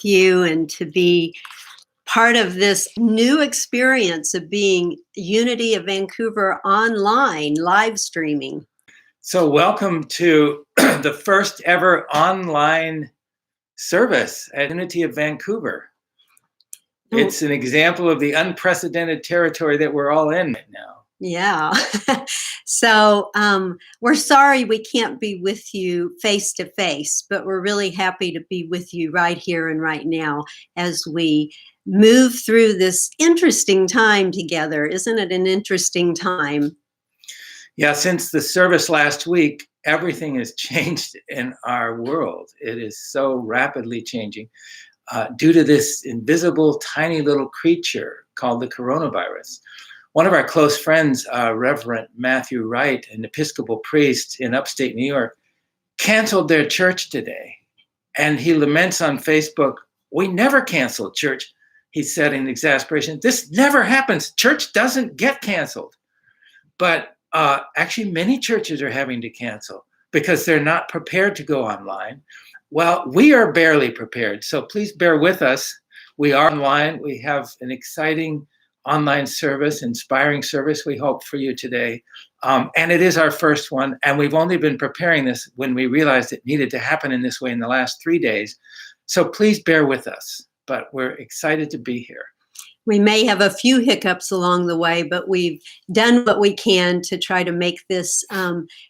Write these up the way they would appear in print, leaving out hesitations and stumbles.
you and to be part of this new experience of being Unity of Vancouver online live streaming. So welcome to the first ever online service at Unity of Vancouver. It's an example of the unprecedented territory that we're all in right now. Yeah. So we're sorry we can't be with you face to face, but we're really happy to be with you right here and right now as we move through this interesting time together. Isn't it an interesting time? Yeah, since the service last week, everything has changed in our world. It is so rapidly changing due to this invisible tiny little creature called the coronavirus. One of our close friends, Reverend Matthew Wright, an Episcopal priest in upstate New York, canceled their church today. And he laments on Facebook, "We never canceled church," he said in exasperation. "This never happens. Church doesn't get canceled." But actually, many churches are having to cancel because they're not prepared to go online. Well, we are barely prepared, so please bear with us. We are online. We have an exciting online service, inspiring service, we hope, for you today. And it is our first one, and we've only been preparing this when we realized it needed to happen in this way in the last 3 days. So please bear with us, but we're excited to be here. We may have a few hiccups along the way, but we've done what we can to try to make this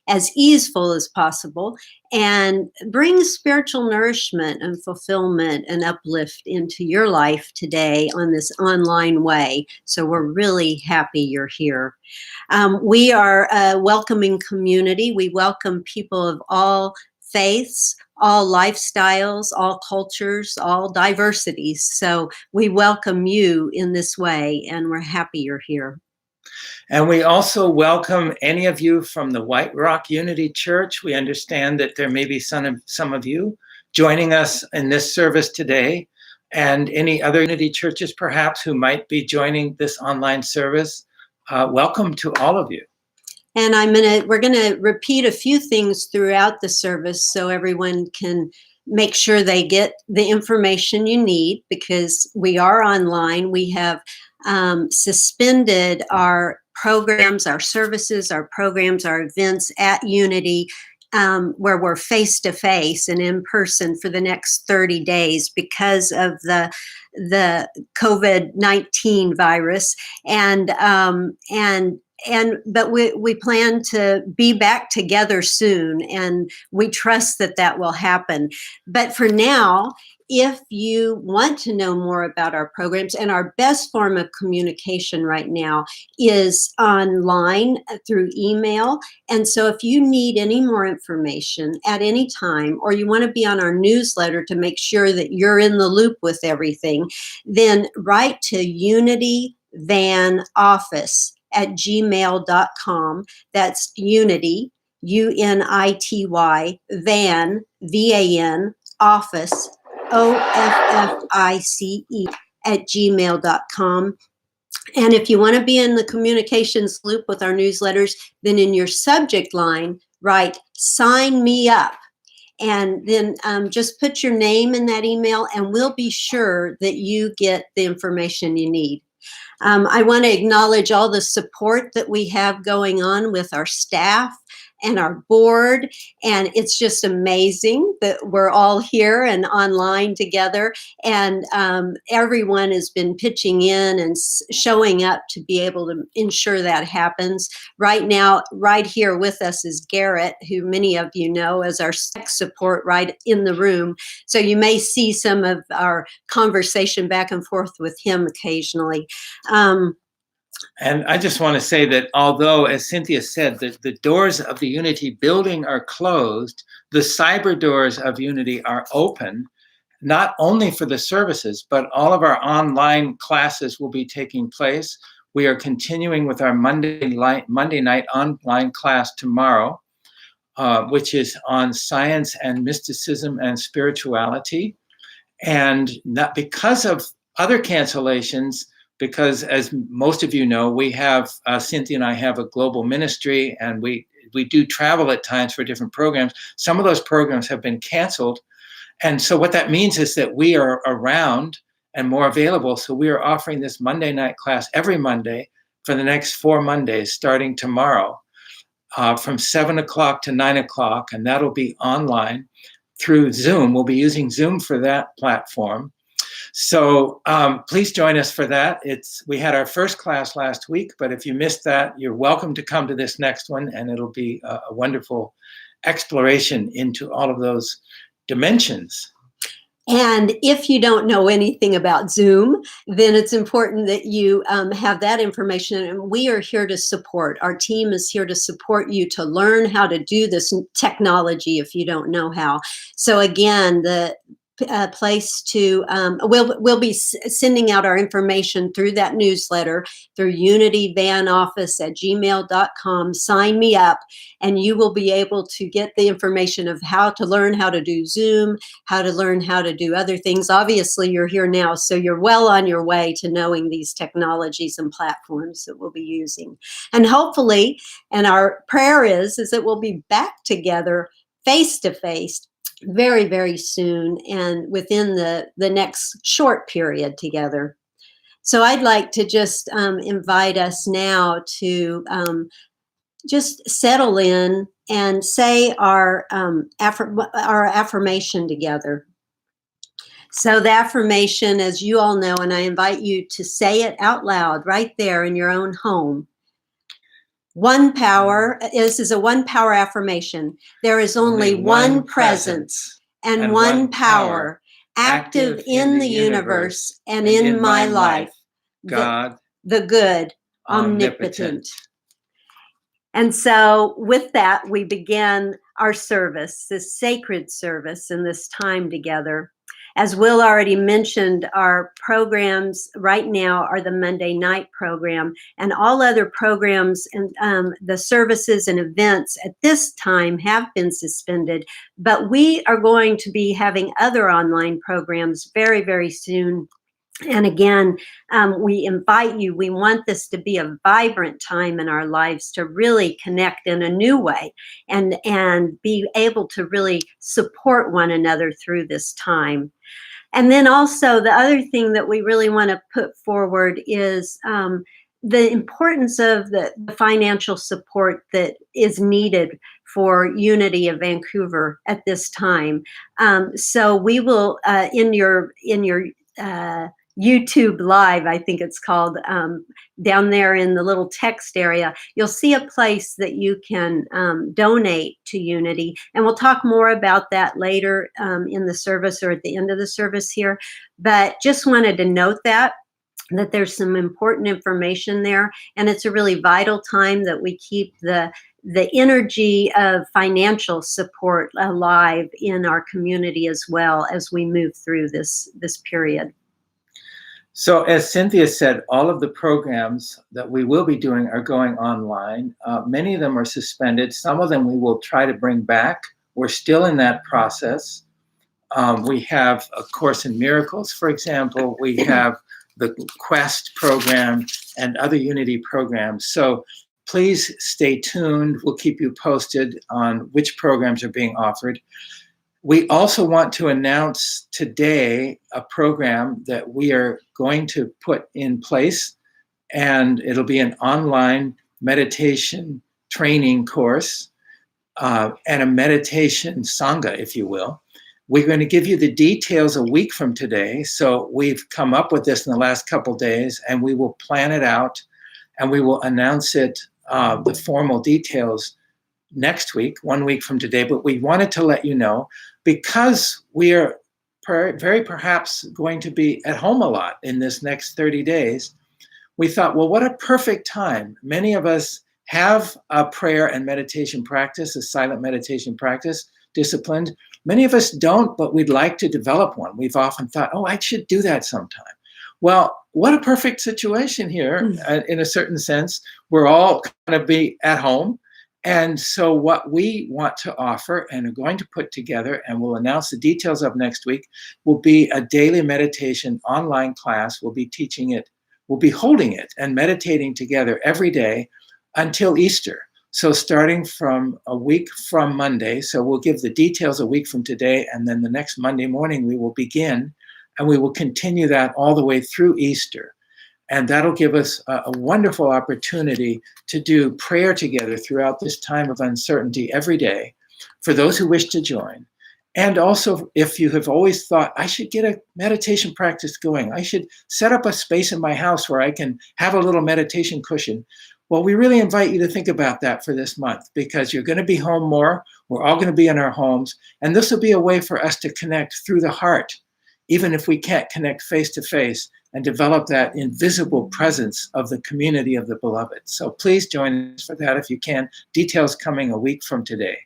as easeful as possible and bring spiritual nourishment and fulfillment and uplift into your life today on this online way. So we're really happy you're here. We are a welcoming community. We welcome people of all faiths, all lifestyles, all cultures, all diversities. So we welcome you in this way, and we're happy you're here. And we also welcome any of you from the White Rock Unity Church. We understand that there may be some of you joining us in this service today, and any other Unity churches perhaps who might be joining this online service. Welcome to all of you. And we're gonna repeat a few things throughout the service so everyone can make sure they get the information you need, because we are online. We have suspended our programs, our services, our programs, our events at Unity, where we're face to face and in person for the next 30 days because of the COVID-19 virus. But we plan to be back together soon, and we trust that will happen. But for now, if you want to know more about our programs, and our best form of communication right now is online through email. And so if you need any more information at any time, or you want to be on our newsletter to make sure that you're in the loop with everything, then write to unityvanoffice@gmail.com. That's Unity, UNITY, Van, VAN, office, OFFICE @gmail.com. And if you want to be in the communications loop with our newsletters, then in your subject line, write "Sign me up." And then just put your name in that email, and we'll be sure that you get the information you need. I want to acknowledge all the support that we have going on with our staff and our board, and it's just amazing that we're all here and online together, and everyone has been pitching in and showing up to be able to ensure that happens. Right now, right here with us is Garrett, who many of you know as our tech support right in the room, so you may see some of our conversation back and forth with him occasionally. And I just want to say that although, as Cynthia said, the doors of the Unity building are closed, the cyber doors of Unity are open, not only for the services, but all of our online classes will be taking place. We are continuing with our Monday night online class tomorrow, which is on science and mysticism and spirituality. And not because of other cancellations, because as most of you know, we have, Cynthia and I have a global ministry, and we do travel at times for different programs. Some of those programs have been canceled, And so what that means is that we are around and more available. So we are offering this Monday night class every Monday for the next 4 Mondays, starting tomorrow, from 7 o'clock to 9 o'clock. And that'll be online through Zoom. We'll be using Zoom for that platform. So please join us for that. We had our first class last week, but if you missed that, you're welcome to come to this next one, and it'll be a wonderful exploration into all of those dimensions. And if you don't know anything about Zoom, then it's important that you have that information. And we are here to support. Our team is here to support you to learn how to do this technology if you don't know how. So again, the place to we'll be sending out our information through that newsletter through unityvanoffice@gmail.com. Sign me up, and you will be able to get the information of how to learn how to do Zoom, how to learn how to do other things. Obviously, you're here now, so you're well on your way to knowing these technologies and platforms that we'll be using. And hopefully, and our prayer is that we'll be back together face to face very, very soon, and within the next short period together. So I'd like to just invite us now to just settle in and say our affirmation together. So the affirmation, as you all know, and I invite you to say it out loud right there in your own home. One power, this is a one power affirmation. There is only one presence and one power active in the universe and in my life, God, the good, omnipotent. And so with that, we begin our service, this sacred service and this time together. As Will already mentioned, our programs right now are the Monday night program, and all other programs and the services and events at this time have been suspended. But we are going to be having other online programs very, very soon. And again, we invite you, we want this to be a vibrant time in our lives to really connect in a new way and be able to really support one another through this time. And then also the other thing that we really want to put forward is the importance of the financial support that is needed for Unity of Vancouver at this time. So we will, in your YouTube Live, I think it's called, down there in the little text area, you'll see a place that you can donate to Unity. And we'll talk more about that later in the service or at the end of the service here. But just wanted to note that there's some important information there. And it's a really vital time that we keep the energy of financial support alive in our community as well as we move through this period. So as Cynthia said, all of the programs that we will be doing are going online. Many of them are suspended. Some of them we will try to bring back. We're still in that process. We have A Course in Miracles, for example. We have the Quest program and other Unity programs. So please stay tuned. We'll keep you posted on which programs are being offered. We also want to announce today a program that we are going to put in place, and it'll be an online meditation training course and a meditation sangha, if you will. We're going to give you the details a week from today. So we've come up with this in the last couple of days, and we will plan it out, and we will announce it, the formal details, next week, 1 week from today. But we wanted to let you know, because we are very perhaps going to be at home a lot in this next 30 days, we thought, well, what a perfect time. Many of us have a prayer and meditation practice, a silent meditation practice, disciplined. Many of us don't, but we'd like to develop one. We've often thought, oh, I should do that sometime. Well, what a perfect situation here, in a certain sense. We're all going to be at home. And so what we want to offer and are going to put together, and we'll announce the details of next week, will be a daily meditation online class. We'll be teaching it, we'll be holding it and meditating together every day until Easter. So starting from a week from Monday, so we'll give the details a week from today, and then the next Monday morning we will begin, and we will continue that all the way through Easter. And that'll give us a wonderful opportunity to do prayer together throughout this time of uncertainty every day for those who wish to join. And also, if you have always thought, I should get a meditation practice going, I should set up a space in my house where I can have a little meditation cushion. Well, we really invite you to think about that for this month, because you're going to be home more. We're all going to be in our homes. And this will be a way for us to connect through the heart, even if we can't connect face to face, and develop that invisible presence of the community of the beloved. So please join us for that if you can. Details coming a week from today.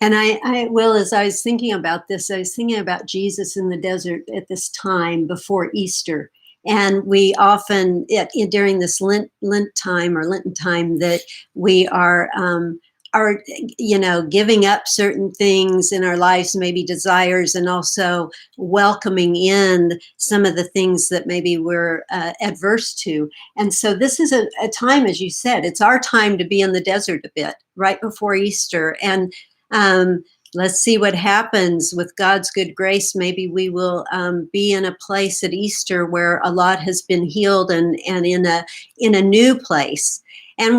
And I will, as I was thinking about this, I was thinking about Jesus in the desert at this time before Easter. And we often, during this Lent time or Lenten time, that we are giving up certain things in our lives, maybe desires, and also welcoming in some of the things that maybe we're adverse to. And so this is a time, as you said, it's our time to be in the desert a bit right before Easter. And let's see what happens. With God's good grace, maybe we will be in a place at Easter where a lot has been healed, and in a new place. And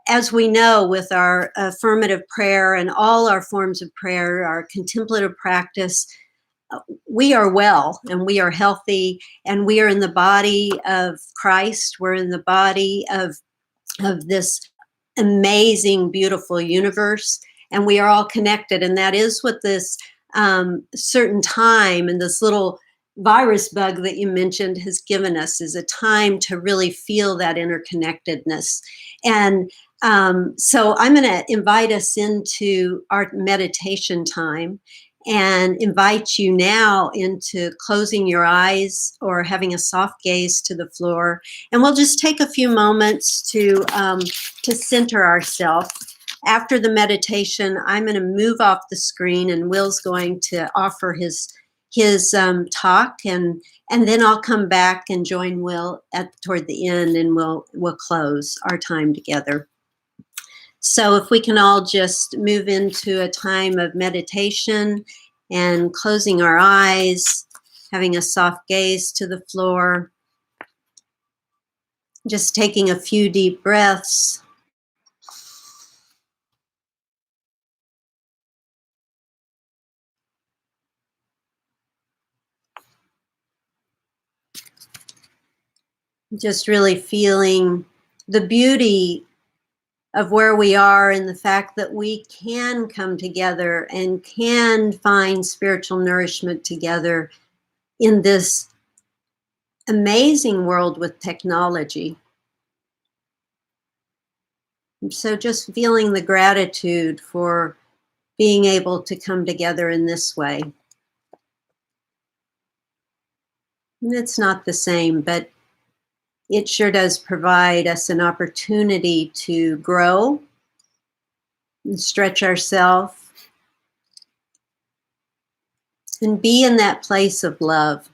as we know, with our affirmative prayer and all our forms of prayer, our contemplative practice, we are well and we are healthy, and we are in the body of Christ. We're in the body of this amazing, beautiful universe, and we are all connected. And that is what this certain time and this little virus bug that you mentioned has given us, is a time to really feel that interconnectedness. And so I'm going to invite us into our meditation time, and invite you now into closing your eyes or having a soft gaze to the floor. And we'll just take a few moments to center ourselves. After the meditation, I'm going to move off the screen, and Will's going to offer his talk, and then I'll come back and join Will toward the end, and we'll close our time together. So if we can all just move into a time of meditation and closing our eyes, having a soft gaze to the floor, just taking a few deep breaths. Just really feeling the beauty of where we are, and the fact that we can come together and can find spiritual nourishment together in this amazing world with technology. So just feeling the gratitude for being able to come together in this way. And it's not the same, but it sure does provide us an opportunity to grow and stretch ourselves and be in that place of love.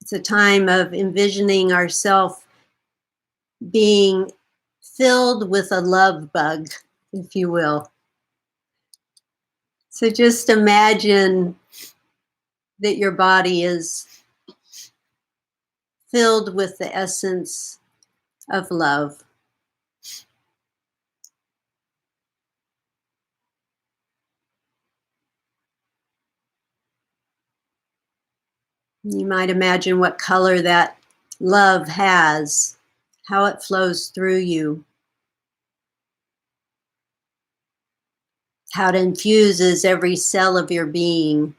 It's a time of envisioning ourselves being filled with a love bug, if you will. So just imagine that your body is filled with the essence of love. You might imagine what color that love has, how it flows through you, how it infuses every cell of your being.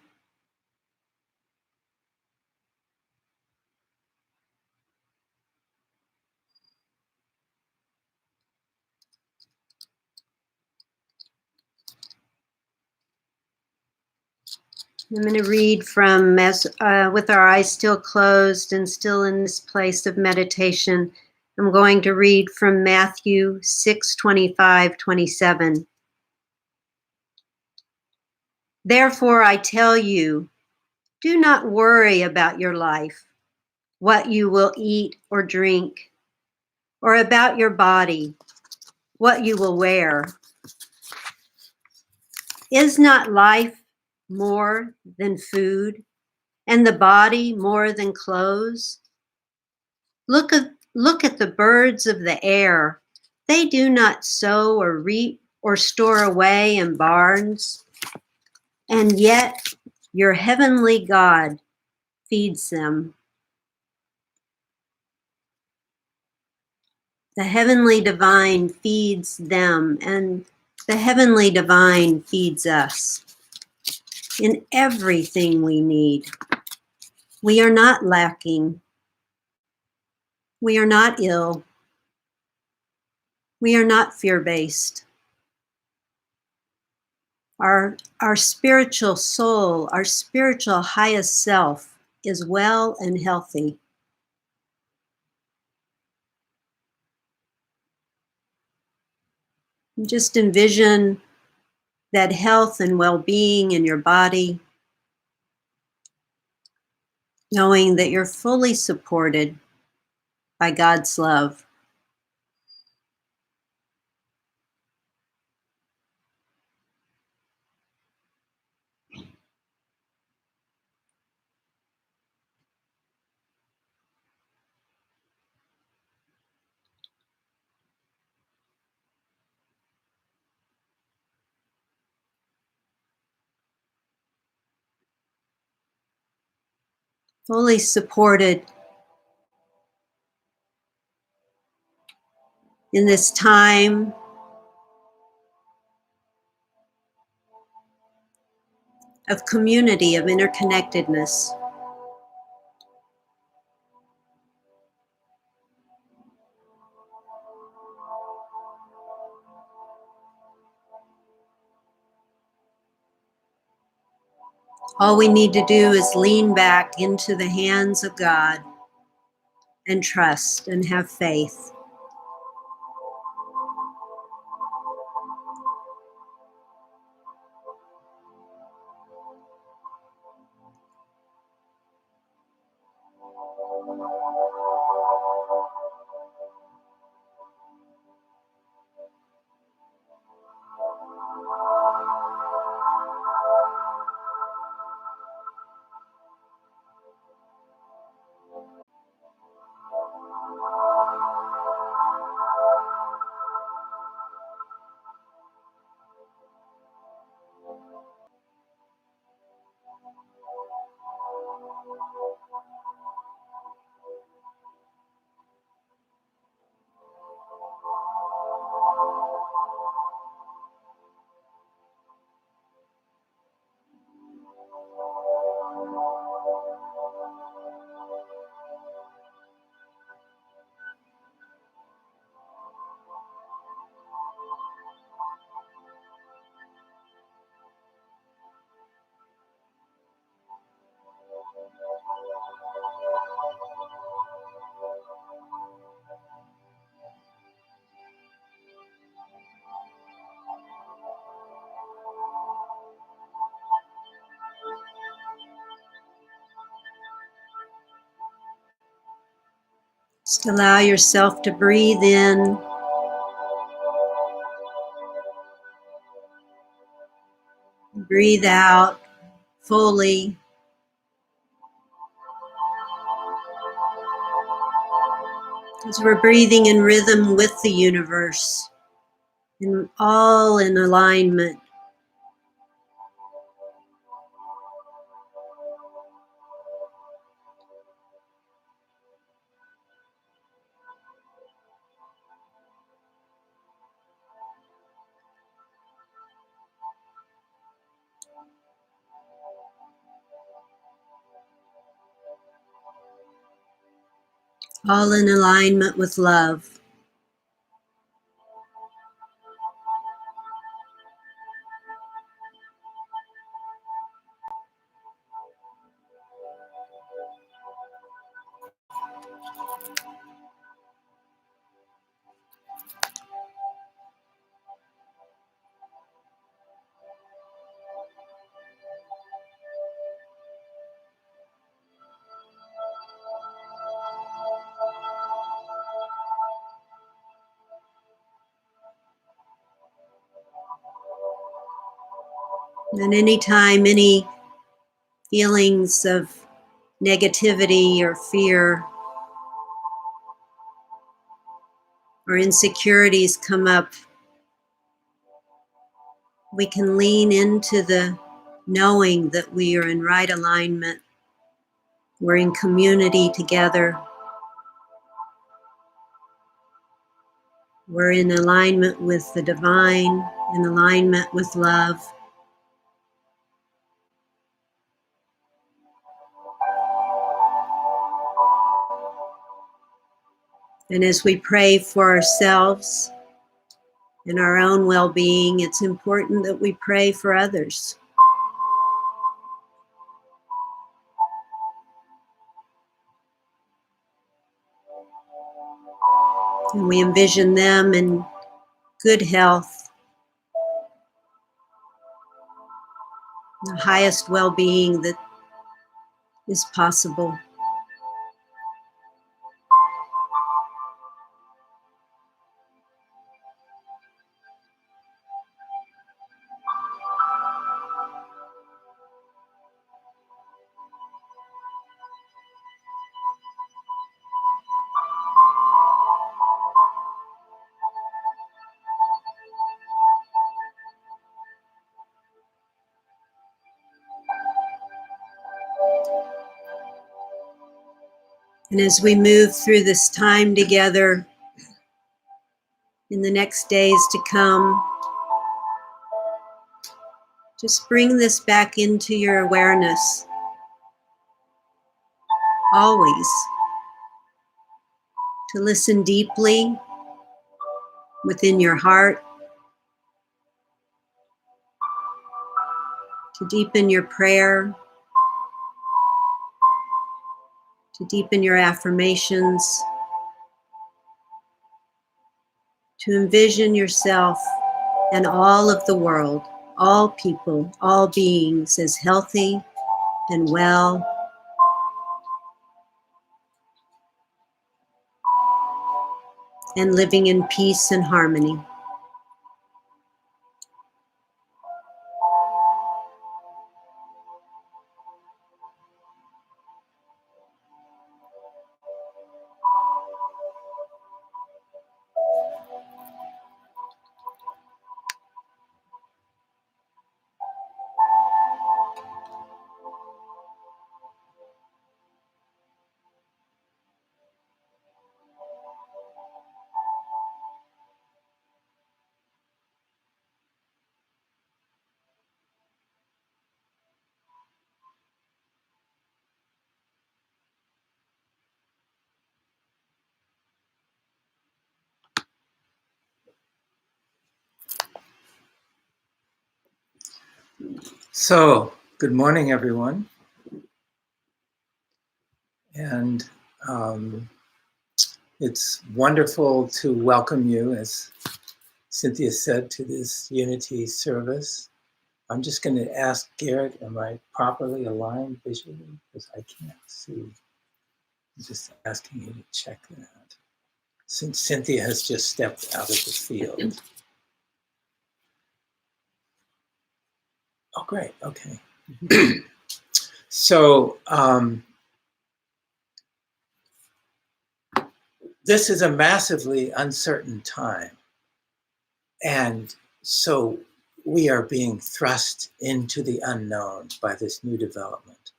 I'm going to read from, with our eyes still closed and still in this place of meditation. I'm going to read from Matthew 6:25-27. Therefore, I tell you, do not worry about your life, what you will eat or drink, or about your body, what you will wear. Is not life more than food, and the body more than clothes? Look at the birds of the air. They do not sow or reap or store away in barns, and yet your heavenly God feeds them. The heavenly divine feeds them, and the heavenly divine feeds us in everything we need. We are not lacking. We are not ill. We are not fear-based. Our spiritual soul, our spiritual highest self is well and healthy. Just envision that health and well-being in your body, knowing that you're fully supported by God's love. Fully supported in this time of community, of interconnectedness. All we need to do is lean back into the hands of God and trust and have faith. Just allow yourself to breathe in, breathe out fully. As we're breathing in rhythm with the universe, and all in alignment. All in alignment with love. And anytime any feelings of negativity or fear or insecurities come up, we can lean into the knowing that we are in right alignment. We're in community together. We're in alignment with the divine, in alignment with love. And as we pray for ourselves and our own well-being, it's important that we pray for others. And we envision them in good health, the highest well-being that is possible. And as we move through this time together in the next days to come, just bring this back into your awareness, always, to listen deeply within your heart, to deepen your prayer, to deepen your affirmations, to envision yourself and all of the world, all people, all beings as healthy and well, and living in peace and harmony. So, good morning, everyone. And it's wonderful to welcome you, as Cynthia said, to this Unity service. I'm just going to ask Garrett, am I properly aligned visually? Because I can't see. I'm just asking you to check that. Since Cynthia has just stepped out of the field. Oh, great. Okay. So, this is a massively uncertain time. And so we are being thrust into the unknown by this new development.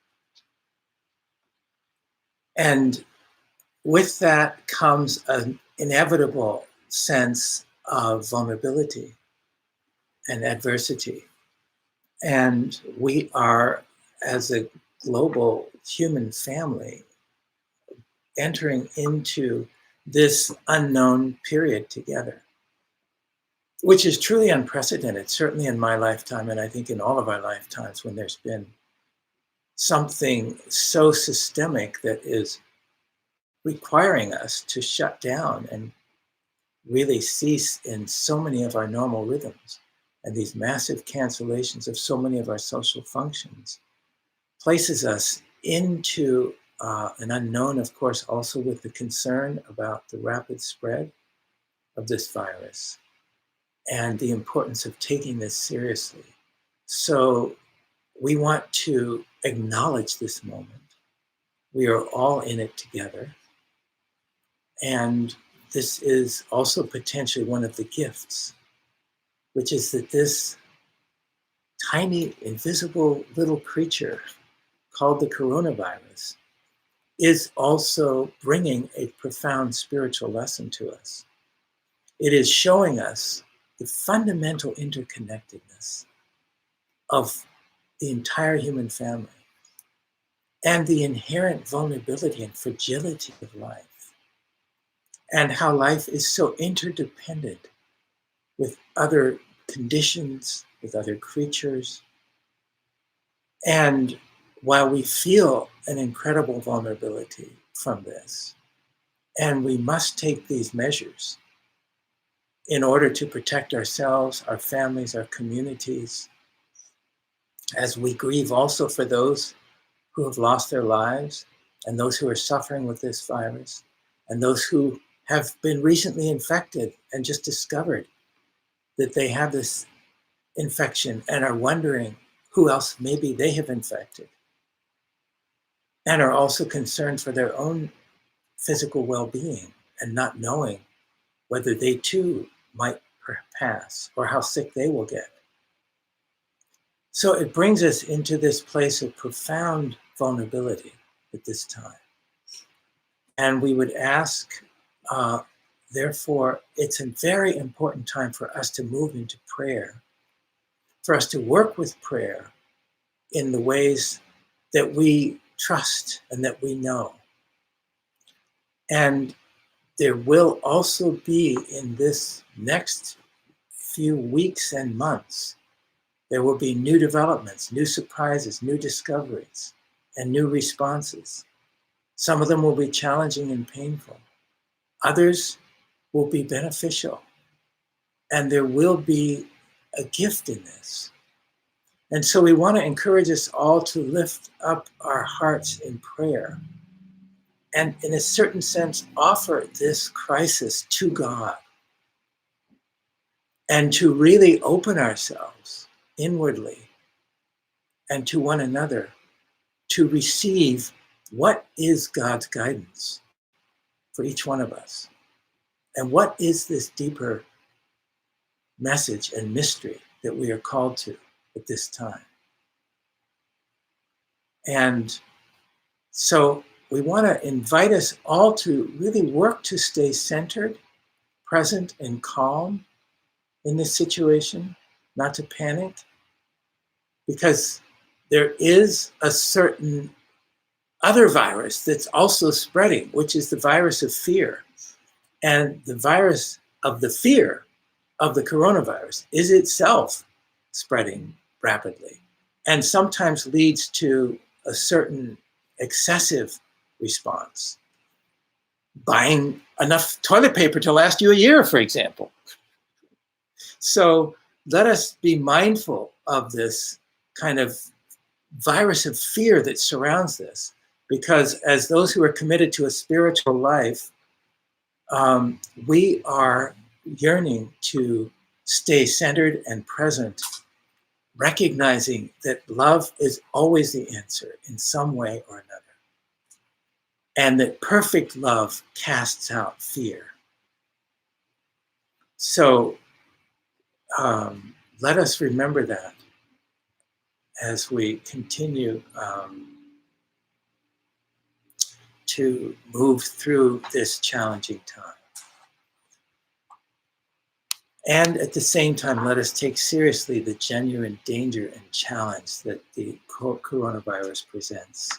And with that comes an inevitable sense of vulnerability and adversity. And we are, as a global human family, entering into this unknown period together, which is truly unprecedented, certainly in my lifetime, and I think in all of our lifetimes, when there's been something so systemic that is requiring us to shut down and really cease in so many of our normal rhythms. And these massive cancellations of so many of our social functions places us into an unknown, of course, also with the concern about the rapid spread of this virus and the importance of taking this seriously. So we want to acknowledge this moment. We are all in it together. And this is also potentially one of the gifts, which is that this tiny, invisible little creature called the coronavirus is also bringing a profound spiritual lesson to us. It is showing us the fundamental interconnectedness of the entire human family and the inherent vulnerability and fragility of life, and how life is so interdependent with other conditions, with other creatures. And while we feel an incredible vulnerability from this, and we must take these measures in order to protect ourselves, our families, our communities, as we grieve also for those who have lost their lives and those who are suffering with this virus and those who have been recently infected and just discovered that they have this infection and are wondering who else maybe they have infected, and are also concerned for their own physical well-being and not knowing whether they too might pass or how sick they will get. So it brings us into this place of profound vulnerability at this time. And we would ask, therefore, it's a very important time for us to move into prayer, for us to work with prayer in the ways that we trust and that we know. And there will also be, in this next few weeks and months, there will be new developments, new surprises, new discoveries, and new responses. Some of them will be challenging and painful. Others will be beneficial. And there will be a gift in this. And so we want to encourage us all to lift up our hearts in prayer and, in a certain sense, offer this crisis to God and to really open ourselves inwardly and to one another to receive what is God's guidance for each one of us. And what is this deeper message and mystery that we are called to at this time? And so we want to invite us all to really work to stay centered, present, and calm in this situation, not to panic, because there is a certain other virus that's also spreading, which is the virus of fear. And the virus of the fear of the coronavirus is itself spreading rapidly and sometimes leads to a certain excessive response. Buying enough toilet paper to last you a year, for example. So let us be mindful of this kind of virus of fear that surrounds this, because as those who are committed to a spiritual life, we are yearning to stay centered and present, recognizing that love is always the answer in some way or another, and that perfect love casts out fear. So let us remember that as we continue to move through this challenging time. And at the same time, let us take seriously the genuine danger and challenge that the coronavirus presents.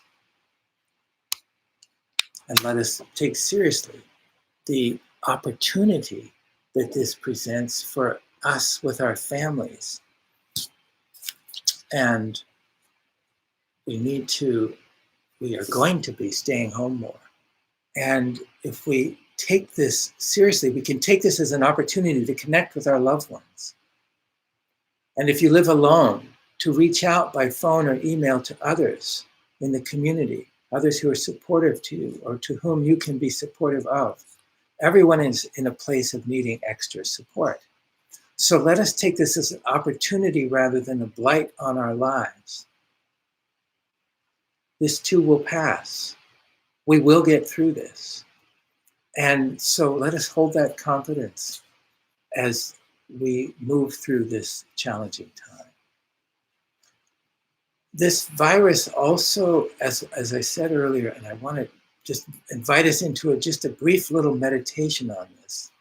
And let us take seriously the opportunity that this presents for us with our families. And we are going to be staying home more. And if we take this seriously, we can take this as an opportunity to connect with our loved ones. And if you live alone, to reach out by phone or email to others in the community, others who are supportive to you or to whom you can be supportive of. Everyone is in a place of needing extra support. So let us take this as an opportunity rather than a blight on our lives. This too will pass. We will get through this. And so let us hold that confidence as we move through this challenging time. This virus also, as I said earlier, and I want to just invite us into just a brief little meditation on this.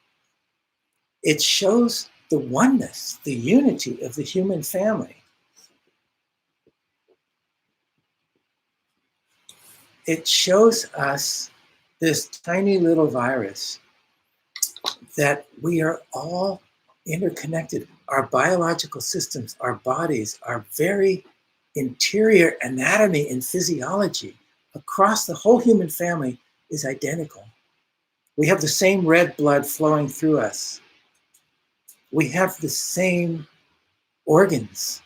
It shows the oneness, the unity of the human family. It shows us, this tiny little virus, that we are all interconnected. Our biological systems, our bodies, our very interior anatomy and physiology across the whole human family is identical. We have the same red blood flowing through us. We have the same organs.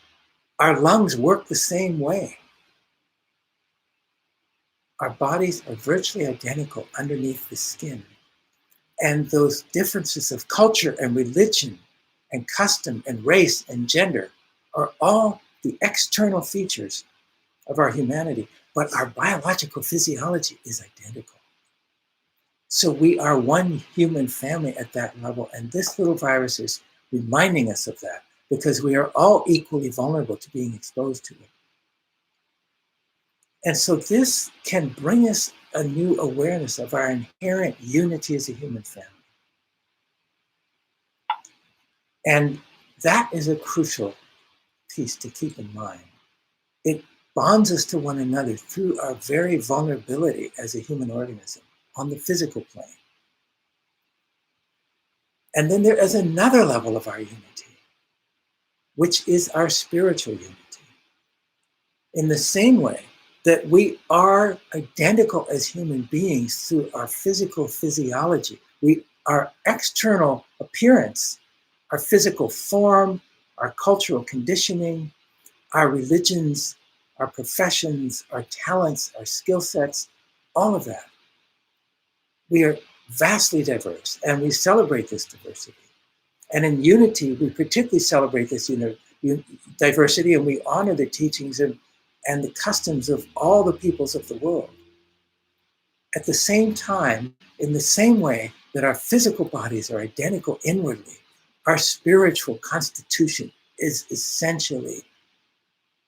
Our lungs work the same way. Our bodies are virtually identical underneath the skin. And those differences of culture and religion and custom and race and gender are all the external features of our humanity, but our biological physiology is identical. So we are one human family at that level, and this little virus is reminding us of that because we are all equally vulnerable to being exposed to it. And so this can bring us a new awareness of our inherent unity as a human family. And that is a crucial piece to keep in mind. It bonds us to one another through our very vulnerability as a human organism on the physical plane. And then there is another level of our unity, which is our spiritual unity. In the same way that we are identical as human beings through our physical physiology, our external appearance, our physical form, our cultural conditioning, our religions, our professions, our talents, our skill sets, all of that. We are vastly diverse, and we celebrate this diversity. And in Unity, we particularly celebrate this diversity, and we honor the teachings and the customs of all the peoples of the world. At the same time, in the same way that our physical bodies are identical inwardly, our spiritual constitution is essentially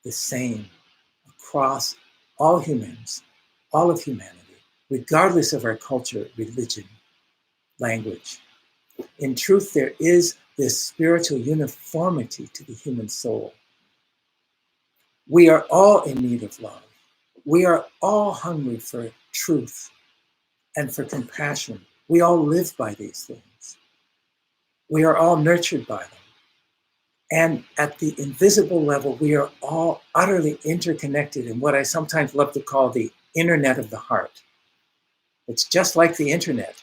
the same across all humans, all of humanity, regardless of our culture, religion, language. In truth, there is this spiritual uniformity to the human soul. We are all in need of love. We are all hungry for truth and for compassion. We all live by these things. We are all nurtured by them. And at the invisible level, we are all utterly interconnected in what I sometimes love to call the internet of the heart. It's just like the internet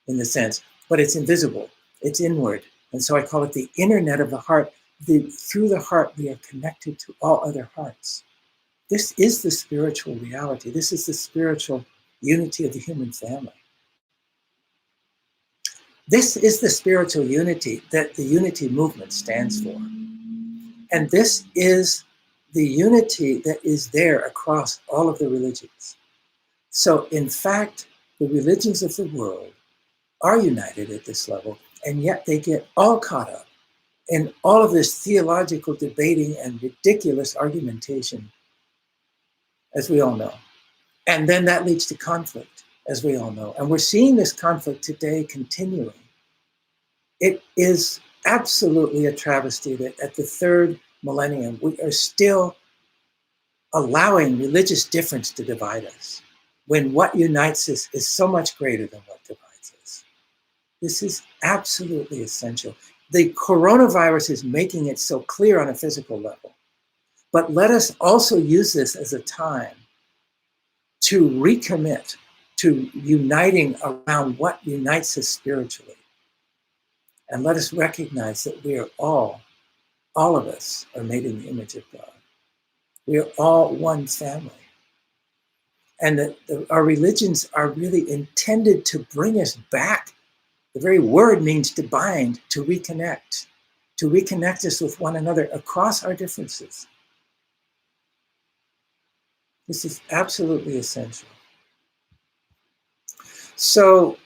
in the sense, but it's invisible, it's inward. And so I call it the internet of the heart. Through the heart, we are connected to all other hearts. This is the spiritual reality. This is the spiritual unity of the human family. This is the spiritual unity that the Unity movement stands for. And this is the unity that is there across all of the religions. So in fact, the religions of the world are united at this level, and yet they get all caught up in all of this theological debating and ridiculous argumentation, as we all know. And then that leads to conflict, as we all know. And we're seeing this conflict today continuing. It is absolutely a travesty that at the third millennium, we are still allowing religious difference to divide us, when what unites us is so much greater than what divides us. This is absolutely essential. The coronavirus is making it so clear on a physical level. But let us also use this as a time to recommit to uniting around what unites us spiritually. And let us recognize that we are all of us are made in the image of God. We are all one family. And that our religions are really intended to bring us back. The very word means to bind, to reconnect. to reconnect us with one another across our differences. This is absolutely essential. So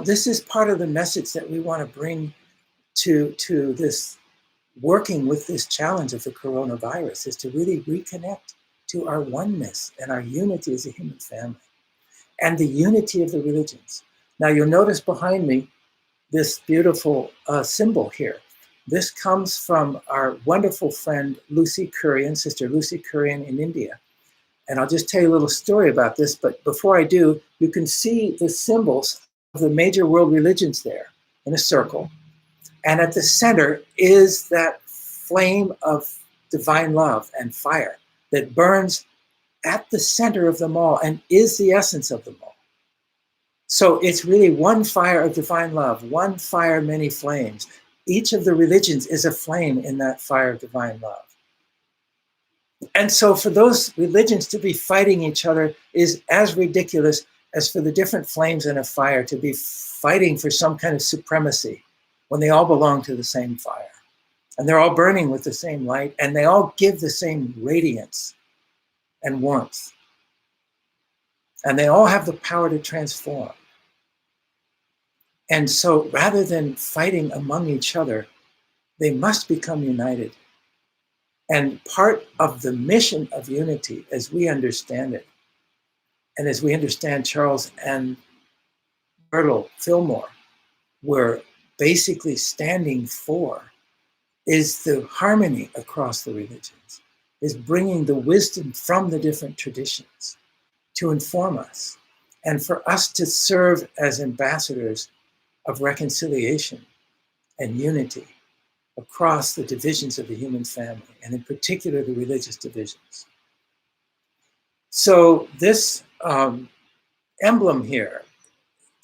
this is part of the message that we want to bring to this working with this challenge of the coronavirus, is to really reconnect to our oneness and our unity as a human family and the unity of the religions. Now you'll notice behind me this beautiful symbol here. This comes from our wonderful friend Lucy Kurian, Sister Lucy Kurian in India. And I'll just tell you a little story about this, but before I do, you can see the symbols of the major world religions there in a circle. And at the center is that flame of divine love and fire that burns at the center of them all and is the essence of them all. So it's really one fire of divine love, one fire, many flames. Each of the religions is a flame in that fire of divine love. And so for those religions to be fighting each other is as ridiculous as for the different flames in a fire to be fighting for some kind of supremacy when they all belong to the same fire. And they're all burning with the same light, and they all give the same radiance and warmth. And they all have the power to transform. And so rather than fighting among each other, they must become united. And part of the mission of unity, as we understand it, and as we understand Charles and Myrtle Fillmore were basically standing for, is the harmony across the religions, is bringing the wisdom from the different traditions to inform us, and for us to serve as ambassadors of reconciliation and unity across the divisions of the human family, and in particular the religious divisions. So this emblem here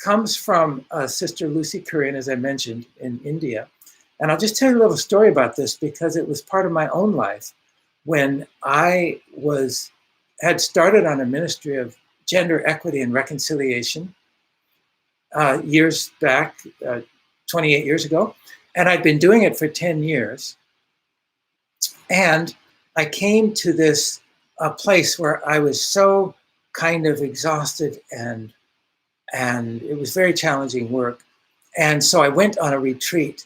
comes from Sister Lucy Kurian, as I mentioned, in India. And I'll just tell you a little story about this because it was part of my own life when I had started on a ministry of gender equity and reconciliation years back, 28 years ago. And I'd been doing it for 10 years. And I came to this place where I was so kind of exhausted and it was very challenging work. And so I went on a retreat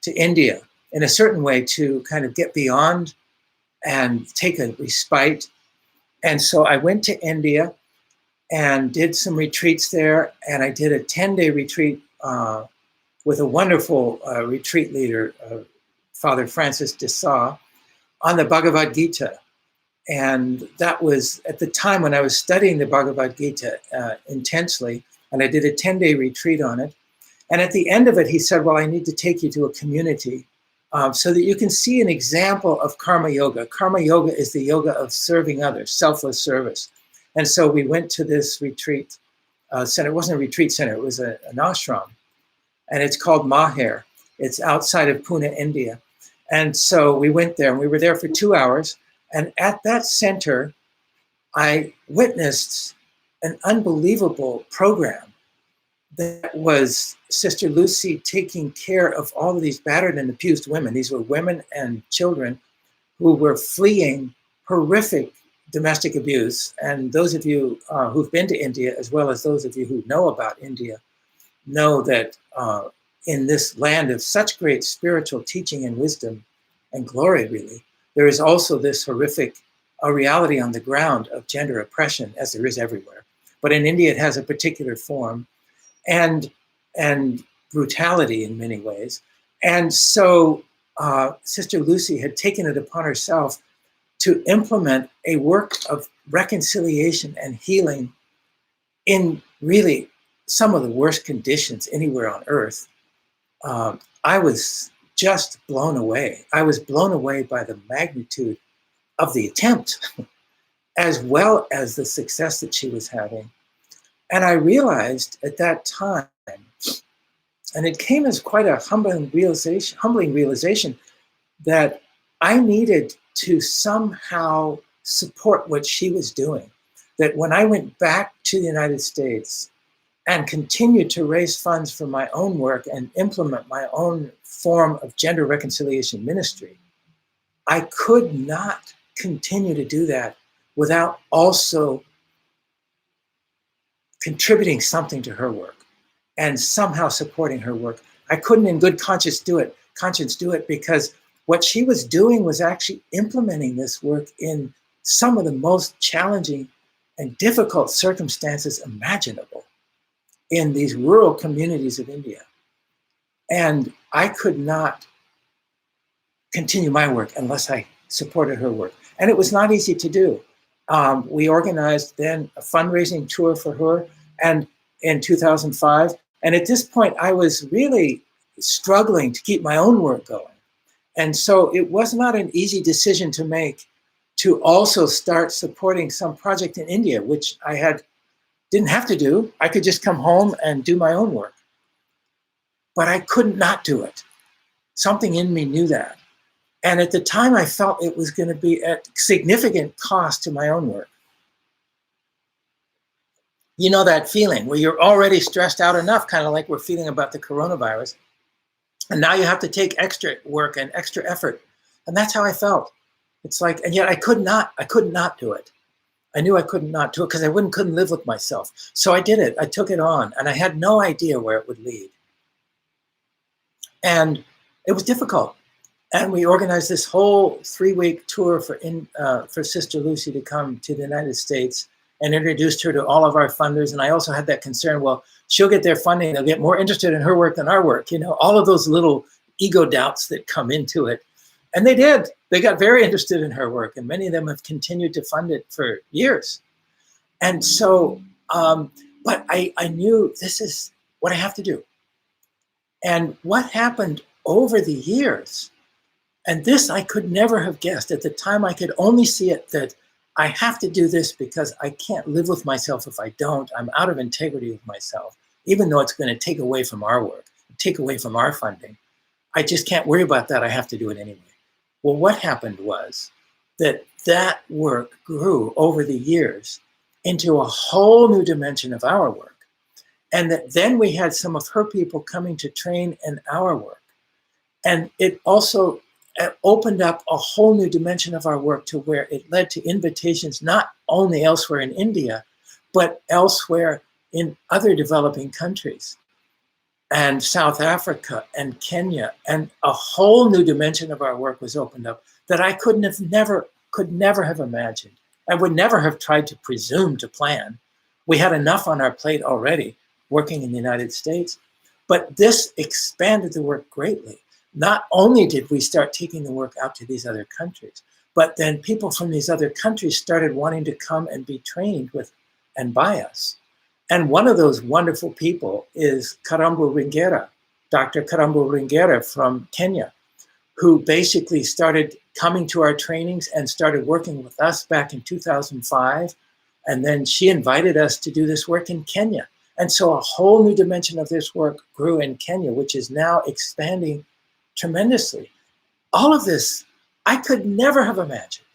to India in a certain way to kind of get beyond and take a respite. And so I went to India and did some retreats there. And I did a 10-day retreat with a wonderful retreat leader, Father Francis de Sá, on the Bhagavad Gita. And that was at the time when I was studying the Bhagavad Gita intensely, and I did a 10-day retreat on it. And at the end of it, he said, well, I need to take you to a community so that you can see an example of karma yoga. Karma yoga is the yoga of serving others, selfless service. And so we went to this retreat center. It wasn't a retreat center, it was an ashram. And it's called Maher. It's outside of Pune, India. And so we went there, and we were there for 2 hours. And at that center, I witnessed an unbelievable program that was Sister Lucy taking care of all of these battered and abused women. These were women and children who were fleeing horrific domestic abuse. And those of you who've been to India, as well as those of you who know about India, know that in this land of such great spiritual teaching and wisdom and glory, really, there is also this horrific reality on the ground of gender oppression, as there is everywhere. But in India, it has a particular form and brutality in many ways. And so Sister Lucy had taken it upon herself to implement a work of reconciliation and healing in really some of the worst conditions anywhere on earth. I was just blown away. I was blown away by the magnitude of the attempt, as well as the success that she was having. And I realized at that time, and it came as quite a humbling realization that I needed to somehow support what she was doing. That when I went back to the United States and continue to raise funds for my own work and implement my own form of gender reconciliation ministry, I could not continue to do that without also contributing something to her work and somehow supporting her work. I couldn't in good conscience do it because what she was doing was actually implementing this work in some of the most challenging and difficult circumstances imaginable in these rural communities of India. And I could not continue my work unless I supported her work. And it was not easy to do. We organized then a fundraising tour for her and in 2005. And at this point, I was really struggling to keep my own work going. And so it was not an easy decision to make to also start supporting some project in India, which I didn't have to do. I could just come home and do my own work. But I could not do it. Something in me knew that. And at the time, I felt it was going to be at significant cost to my own work. You know that feeling where you're already stressed out enough, kind of like we're feeling about the coronavirus. And now you have to take extra work and extra effort. And that's how I felt. It's like, and yet I could not do it. I knew I could not do it because I couldn't live with myself. So I did it. I took it on and I had no idea where it would lead. And it was difficult. And we organized this whole 3-week tour for Sister Lucy to come to the United States and introduced her to all of our funders. And I also had that concern, well, she'll get their funding, they'll get more interested in her work than our work. You know, all of those little ego doubts that come into it. And they did. They got very interested in her work. And many of them have continued to fund it for years. And so, but I knew this is what I have to do. And what happened over the years, and this I could never have guessed. At the time, I could only see it that I have to do this because I can't live with myself if I don't. I'm out of integrity with myself, even though it's going to take away from our work, take away from our funding. I just can't worry about that. I have to do it anyway. Well, what happened was that work grew over the years into a whole new dimension of our work. And that then we had some of her people coming to train in our work. And it also opened up a whole new dimension of our work to where it led to invitations not only elsewhere in India, but elsewhere in other developing countries, and South Africa and Kenya, and a whole new dimension of our work was opened up that I could never have imagined. I would never have tried to presume to plan. We had enough on our plate already working in the United States, but this expanded the work greatly. Not only did we start taking the work out to these other countries, but then people from these other countries started wanting to come and be trained with and by us. And one of those wonderful people is Karambu Ringera, Dr. Karambu Ringera from Kenya, who basically started coming to our trainings and started working with us back in 2005. And then she invited us to do this work in Kenya. And so a whole new dimension of this work grew in Kenya, which is now expanding tremendously. All of this, I could never have imagined.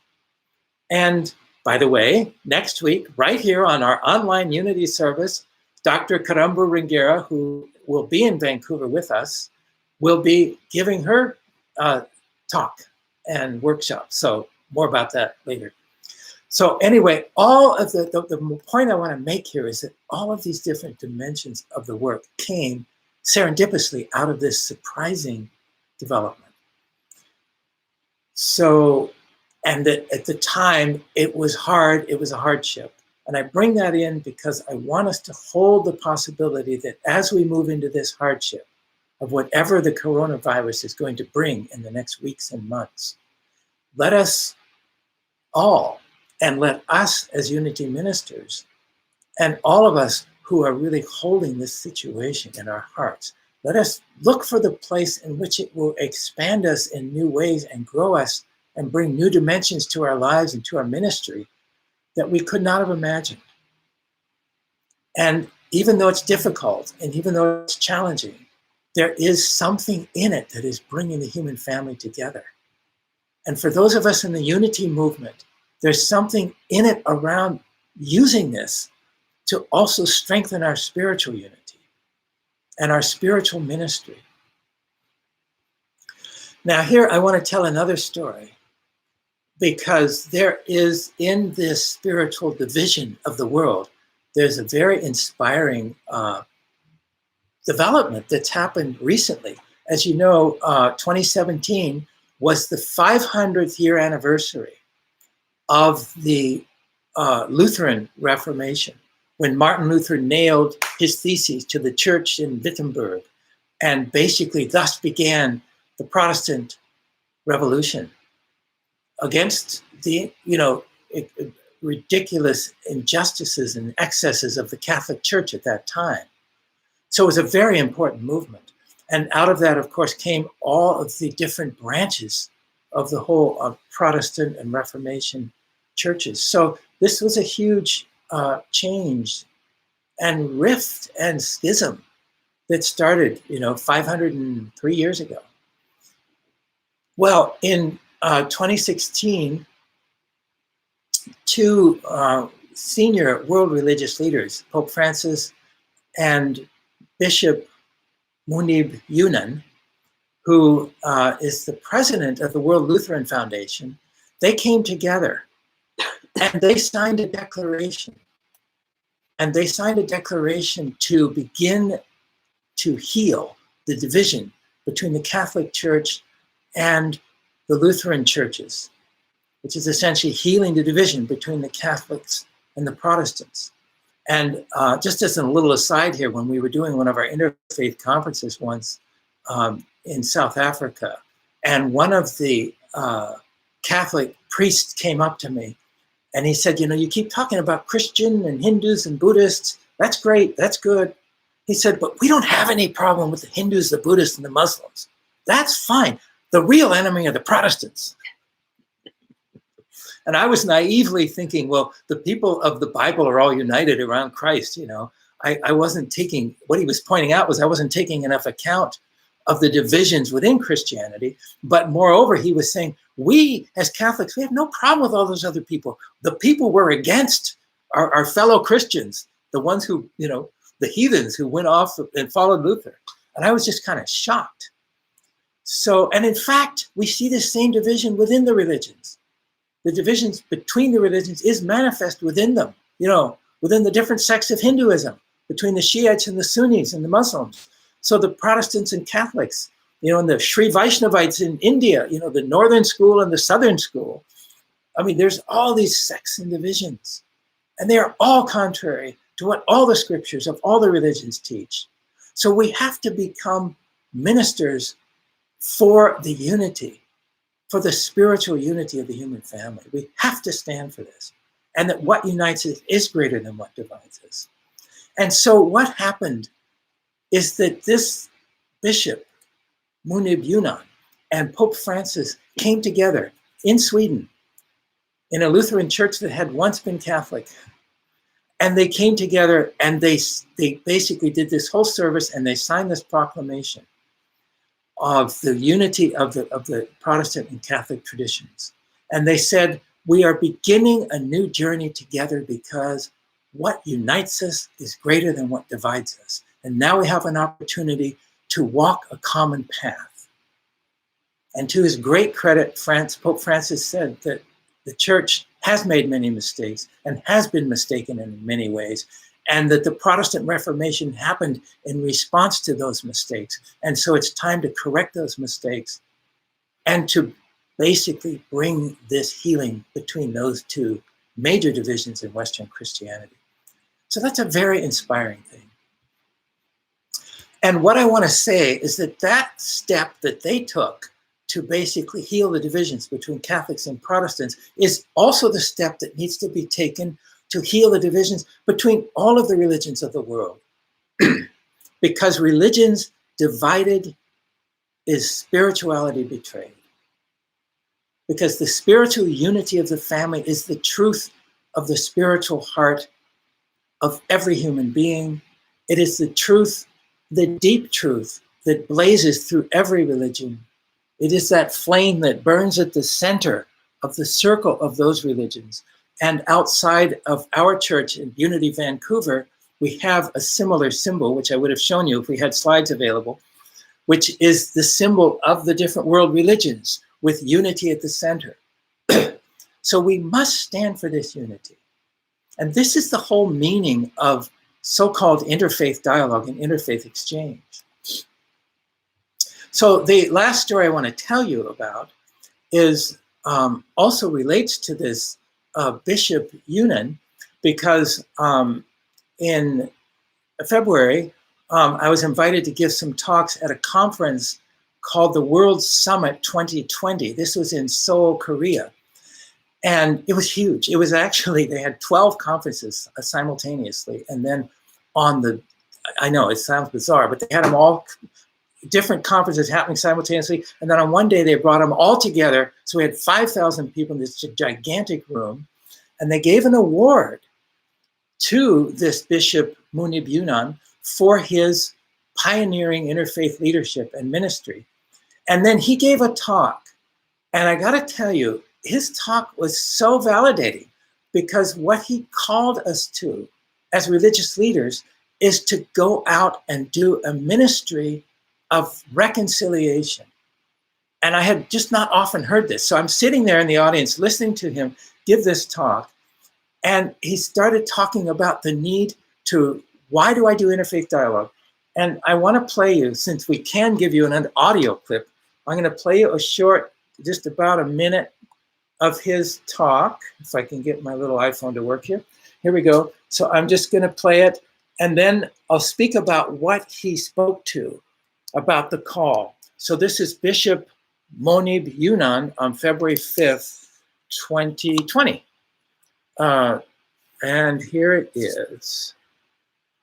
And by the way, next week, right here on our online Unity service, Dr. Karambu Ringera, who will be in Vancouver with us, will be giving her talk and workshop. So more about that later. So anyway, all of the point I want to make here is that all of these different dimensions of the work came serendipitously out of this surprising development. So, and that at the time it was hard, it was a hardship. And I bring that in because I want us to hold the possibility that as we move into this hardship of whatever the coronavirus is going to bring in the next weeks and months, let us all, and let us as Unity ministers, and all of us who are really holding this situation in our hearts, let us look for the place in which it will expand us in new ways and grow us and bring new dimensions to our lives and to our ministry that we could not have imagined. And even though it's difficult and even though it's challenging, there is something in it that is bringing the human family together. And for those of us in the Unity movement, there's something in it around using this to also strengthen our spiritual unity and our spiritual ministry. Now here I want to tell another story, because there is, in this spiritual division of the world, there's a very inspiring development that's happened recently. As you know, 2017 was the 500th year anniversary of the Lutheran Reformation, when Martin Luther nailed his theses to the church in Wittenberg, and basically thus began the Protestant Revolution against the, ridiculous injustices and excesses of the Catholic Church at that time. So it was a very important movement. And out of that, of course, came all of the different branches of the whole Protestant and Reformation churches. So this was a huge change and rift and schism that started, 503 years ago. Well, in 2016, two senior world religious leaders, Pope Francis and Bishop Munib Yunan, who is the president of the World Lutheran Foundation, they came together and they signed a declaration. And they signed a declaration to begin to heal the division between the Catholic Church and the Lutheran churches, which is essentially healing the division between the Catholics and the Protestants. And just as a little aside here, when we were doing one of our interfaith conferences once in South Africa, and one of the Catholic priests came up to me and he said, you keep talking about Christian and Hindus and Buddhists. That's great, that's good. He said, but we don't have any problem with the Hindus, the Buddhists, and the Muslims. That's fine. The real enemy are the Protestants. And I was naively thinking, well, the people of the Bible are all united around Christ. I wasn't taking, what he was pointing out was I wasn't taking enough account of the divisions within Christianity. But moreover, he was saying, we as Catholics, we have no problem with all those other people. The people we're against are our fellow Christians, the ones who, the heathens who went off and followed Luther. And I was just kind of shocked. So, and in fact, we see the same division within the religions. The divisions between the religions is manifest within them, within the different sects of Hinduism, between the Shiites and the Sunnis and the Muslims. So the Protestants and Catholics, and the Sri Vaishnavites in India, the northern school and the southern school. I mean, there's all these sects and divisions, and they are all contrary to what all the scriptures of all the religions teach. So we have to become ministers for the unity, for the spiritual unity of the human family. We have to stand for this. And that what unites us is greater than what divides us. And so what happened is that this bishop, Munib Yunan, and Pope Francis came together in Sweden, in a Lutheran church that had once been Catholic. And they came together and they basically did this whole service, and they signed this proclamation of the unity of the Protestant and Catholic traditions. And they said, we are beginning a new journey together because what unites us is greater than what divides us. And now we have an opportunity to walk a common path. And to his great credit, Pope Francis said that the church has made many mistakes and has been mistaken in many ways, and that the Protestant Reformation happened in response to those mistakes. And so it's time to correct those mistakes and to basically bring this healing between those two major divisions in Western Christianity. So that's a very inspiring thing. And what I want to say is that that step that they took to basically heal the divisions between Catholics and Protestants is also the step that needs to be taken to heal the divisions between all of the religions of the world. Because religions divided is spirituality betrayed. Because the spiritual unity of the family is the truth of the spiritual heart of every human being. It is the truth, the deep truth that blazes through every religion. It is that flame that burns at the center of the circle of those religions And outside of our church in Unity of Vancouver, we have a similar symbol, which I would have shown you if we had slides available, which is the symbol of the different world religions with unity at the center. So we must stand for this unity. And this is the whole meaning of so-called interfaith dialogue and interfaith exchange. So the last story I want to tell you about is also relates to this Bishop Yunan, because in February, I was invited to give some talks at a conference called the World Summit 2020. This was in Seoul, Korea. And it was huge. It was actually, they had 12 conferences simultaneously. And then on the, I know it sounds bizarre, but they had them all, different conferences happening simultaneously. And then on one day, they brought them all together. So we had 5,000 people in this gigantic room. And they gave an award to this Bishop Munib Yunan for his pioneering interfaith leadership and ministry. And then he gave a talk. And I got to tell you, his talk was so validating, because what he called us to as religious leaders is to go out and do a ministry of reconciliation. And I had just not often heard this. So I'm sitting there in the audience listening to him give this talk. And he started talking about the need to, why do I do interfaith dialogue? And I want to play you, since we can give you an audio clip, I'm going to play you a short, just about a minute of his talk, if I can get my little iPhone to work here. Here we go. So I'm just going to play it, and then I'll speak about what he spoke to, about the call. So this is Bishop Munib Yunan on February 5th, 2020. And here it is.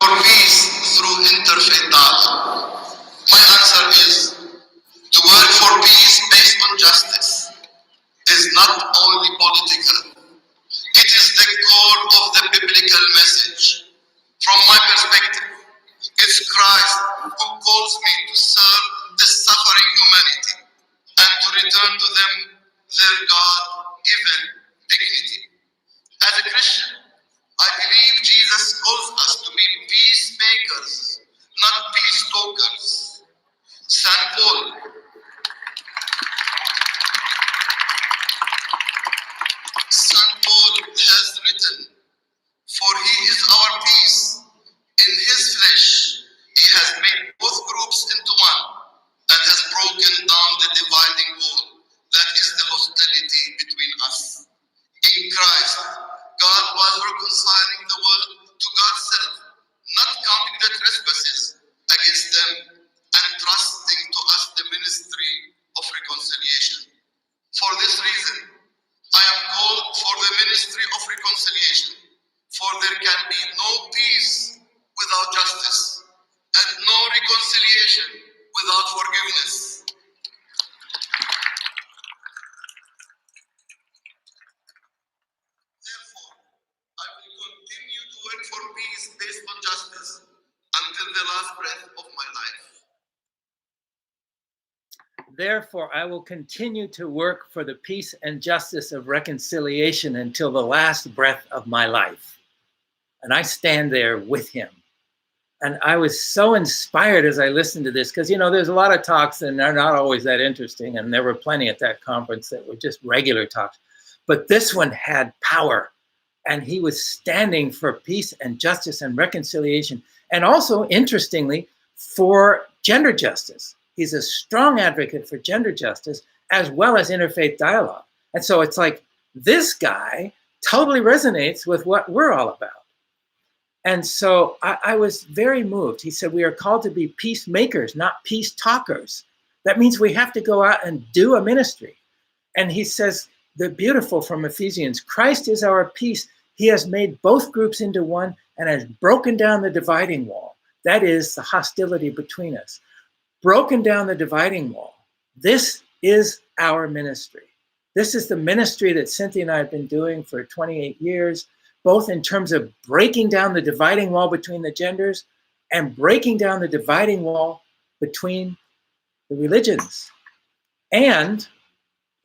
For peace through interfaith dialogue. My answer is, to work for peace based on justice is not only political, it is the core of the biblical message. From my perspective, it's Christ who calls me to serve the suffering humanity and to return to them their God-given dignity. As a Christian, I believe Jesus calls us to be peacemakers, not peace talkers. St. Paul has written, "For he is our peace. In his flesh, he has made both groups into one and has broken down the dividing wall that is the hostility between us." In Christ, God was reconciling the world to God's self, not counting the trespasses against them, and trusting to us the ministry of reconciliation. For this reason, I am called for the ministry of reconciliation, for there can be no peace without justice, and no reconciliation without forgiveness. Therefore, I will continue to work for peace based on justice until the last breath of my life. Therefore, I will continue to work for the peace and justice of reconciliation until the last breath of my life. And I stand there with him. And I was so inspired as I listened to this, because, you know, there's a lot of talks and they're not always that interesting. And there were plenty at that conference that were just regular talks. But this one had power. And he was standing for peace and justice and reconciliation. And also, interestingly, for gender justice. He's a strong advocate for gender justice as well as interfaith dialogue. And so it's like, this guy totally resonates with what we're all about. And so I was very moved. He said, we are called to be peacemakers, not peace talkers. That means we have to go out and do a ministry. And he says, the beautiful from Ephesians, Christ is our peace. He has made both groups into one and has broken down the dividing wall. That is the hostility between us. Broken down the dividing wall. This is our ministry. This is the ministry that Cynthia and I have been doing for 28 years, both in terms of breaking down the dividing wall between the genders and breaking down the dividing wall between the religions. And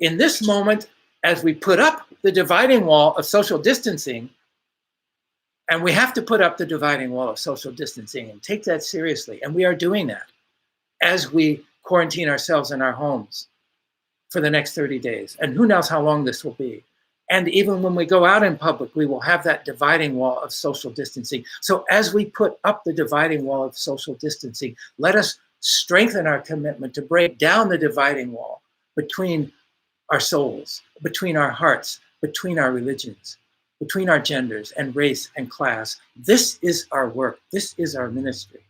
in this moment, as we put up the dividing wall of social distancing, and we have to put up the dividing wall of social distancing and take that seriously. And we are doing that as we quarantine ourselves in our homes for the next 30 days. And who knows how long this will be. And even when we go out in public, we will have that dividing wall of social distancing. So as we put up the dividing wall of social distancing, let us strengthen our commitment to break down the dividing wall between our souls, between our hearts, between our religions, between our genders and race and class. This is our work. This is our ministry.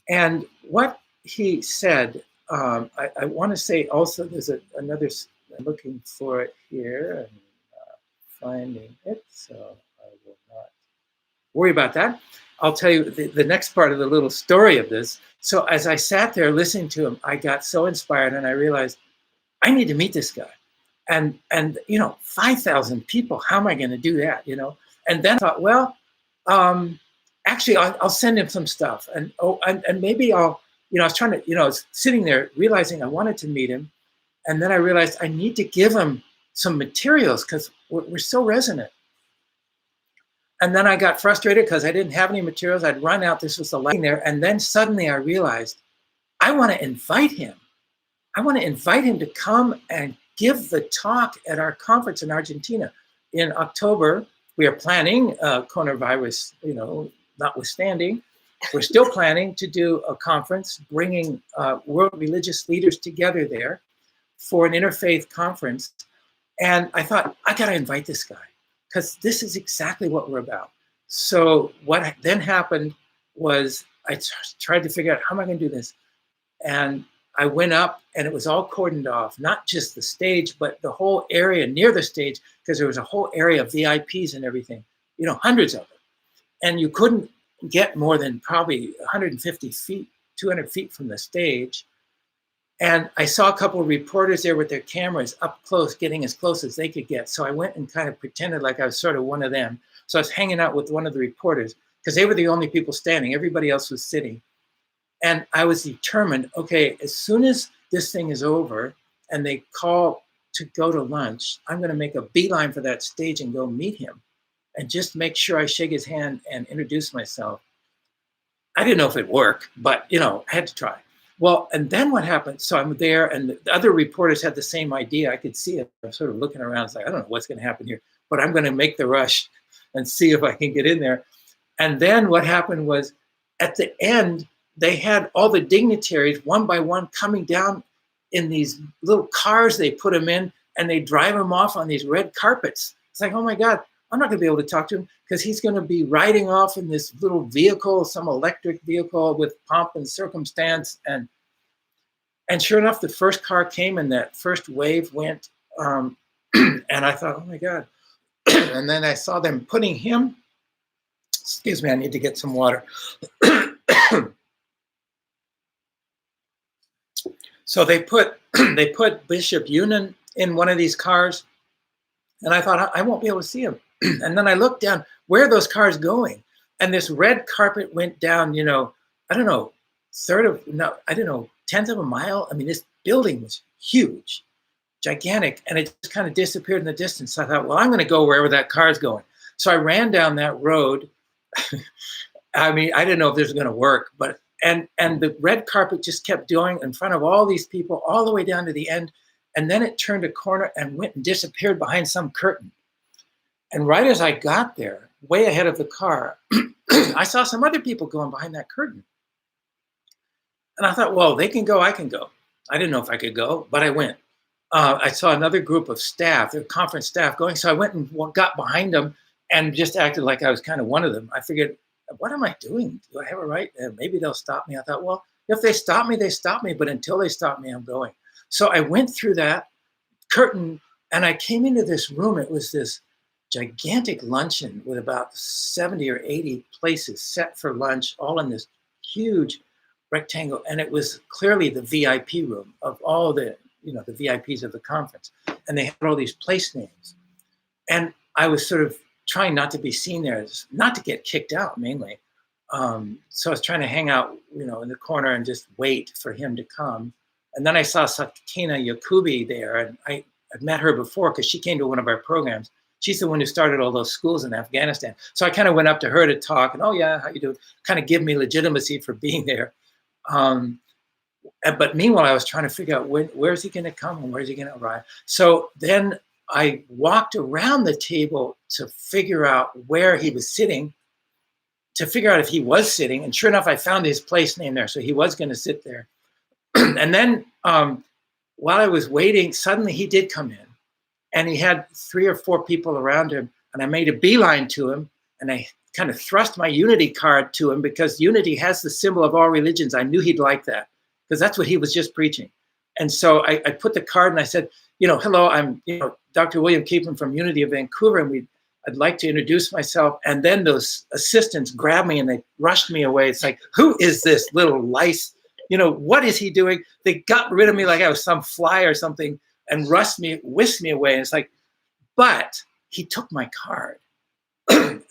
And what he said, I want to say also, there's another, I'm looking for it here and finding it, so I will not worry about that. I'll tell you the next part of the little story of this. So as I sat there listening to him, I got so inspired and I realized I need to meet this guy. And 5,000 people, how am I going to do that, And then I thought, well, actually, I'll send him some stuff. And maybe I'll, I was trying to, I was sitting there realizing I wanted to meet him. And then I realized I need to give him some materials because we're so resonant. And then I got frustrated because I didn't have any materials. I'd run out. This was the lighting there. And then suddenly I realized I want to invite him. I want to invite him to come and give the talk at our conference in Argentina in October. We are planning, coronavirus, notwithstanding, we're still planning to do a conference, bringing world religious leaders together there for an interfaith conference. And I thought, I got to invite this guy because this is exactly what we're about. So what then happened was I tried to figure out how am I going to do this? And I went up and it was all cordoned off, not just the stage, but the whole area near the stage, because there was a whole area of VIPs and everything, hundreds of them. And you couldn't get more than probably 150 feet, 200 feet from the stage. And I saw a couple of reporters there with their cameras up close, getting as close as they could get. So I went and kind of pretended like I was sort of one of them. So I was hanging out with one of the reporters because they were the only people standing. Everybody else was sitting. And I was determined, okay, as soon as this thing is over and they call to go to lunch, I'm going to make a beeline for that stage and go meet him and just make sure I shake his hand and introduce myself. I didn't know if it'd work, but, I had to try. Well, and then what happened? So I'm there and the other reporters had the same idea. I could see it. I'm sort of looking around. It's like, I don't know what's going to happen here, but I'm going to make the rush and see if I can get in there. And then what happened was at the end, they had all the dignitaries one by one coming down in these little cars they put them in and they drive them off on these red carpets. It's like, oh my God, I'm not gonna be able to talk to him because he's gonna be riding off in this little vehicle, some electric vehicle with pomp and circumstance. And sure enough, the first car came and that first wave went. And I thought, oh my God. And then I saw them putting him, excuse me, I need to get some water. So they put Bishop Yunan in one of these cars, and I thought I won't be able to see him. And then I looked down, where are those cars going? And this red carpet went down, I don't know, tenth of a mile. I mean, this building was huge, gigantic, and it just kind of disappeared in the distance. So I thought, well, I'm going to go wherever that car is going. So I ran down that road. I mean, I didn't know if this was going to work, but and the red carpet just kept going in front of all these people all the way down to the end. And then it turned a corner and went and disappeared behind some curtain. And right as I got there, way ahead of the car, I saw some other people going behind that curtain. And I thought, well, they can go, I can go. I didn't know if I could go, but I went. I saw another group of staff, the conference staff going. So I went and got behind them and just acted like I was kind of one of them. I figured, what am I doing? Do I have a right? Maybe they'll stop me. I thought, well, if they stop me, they stop me. But until they stop me, I'm going. So I went through that curtain and I came into this room. It was this gigantic luncheon with about 70 or 80 places set for lunch, all in this huge rectangle. And it was clearly the VIP room of all the, the VIPs of the conference. And they had all these place names. And I was sort of trying not to be seen there, not to get kicked out mainly. So I was trying to hang out, in the corner and just wait for him to come. And then I saw Sakina Yakubi there, and I've met her before because she came to one of our programs. She's the one who started all those schools in Afghanistan. So I kind of went up to her to talk, and oh yeah, how you doing? Kind of give me legitimacy for being there. But meanwhile, I was trying to figure out where's he going to come and where's he going to arrive. So then I walked around the table to figure out where he was sitting, to figure out if he was sitting. And sure enough, I found his place name there. So he was going to sit there. And then while I was waiting, suddenly he did come in. And he had 3 or 4 people around him. And I made a beeline to him. And I kind of thrust my Unity card to him because Unity has the symbol of all religions. I knew he'd like that because that's what he was just preaching. And so I put the card and I said, hello, I'm Dr. William Keepin from Unity of Vancouver, and I'd like to introduce myself. And then those assistants grabbed me and they rushed me away. It's like, who is this little lice? What is he doing? They got rid of me like I was some fly or something and whisked me away. And it's like, but he took my card.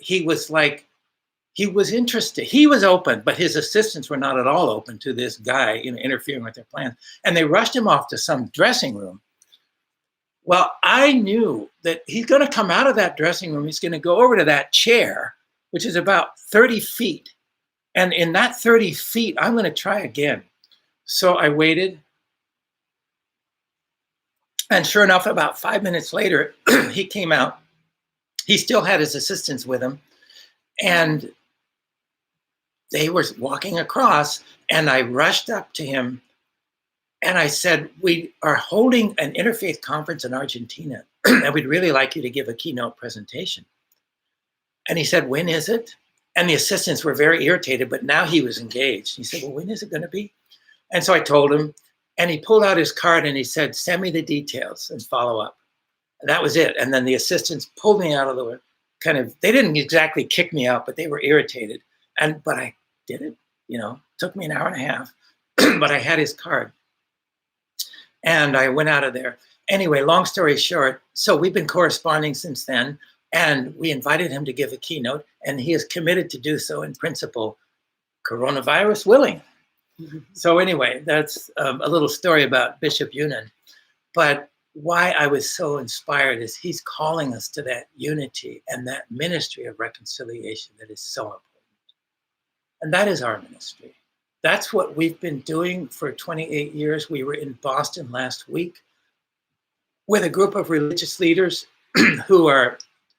He was interested. He was open, but his assistants were not at all open to this guy, interfering with their plans. And they rushed him off to some dressing room. Well, I knew that he's going to come out of that dressing room. He's going to go over to that chair, which is about 30 feet. And in that 30 feet, I'm going to try again. So I waited. And sure enough, about 5 minutes later, he came out. He still had his assistants with him. And they were walking across, and I rushed up to him. And I said, we are holding an interfaith conference in Argentina, and we'd really like you to give a keynote presentation. And he said, when is it? And the assistants were very irritated, but now he was engaged. He said, well, when is it going to be? And so I told him, and he pulled out his card and he said, send me the details and follow up. And that was it. And then the assistants pulled me out of the they didn't exactly kick me out, but they were irritated. But I did it, took me an hour and a half, but I had his card. And I went out of there. Anyway, long story short, so we've been corresponding since then, and we invited him to give a keynote, and he is committed to do so in principle, coronavirus willing. Mm-hmm. So anyway, that's a little story about Bishop Yunan. But why I was so inspired is he's calling us to that unity and that ministry of reconciliation that is so important. And that is our ministry. That's what we've been doing for 28 years. We were in Boston last week with a group of religious leaders who are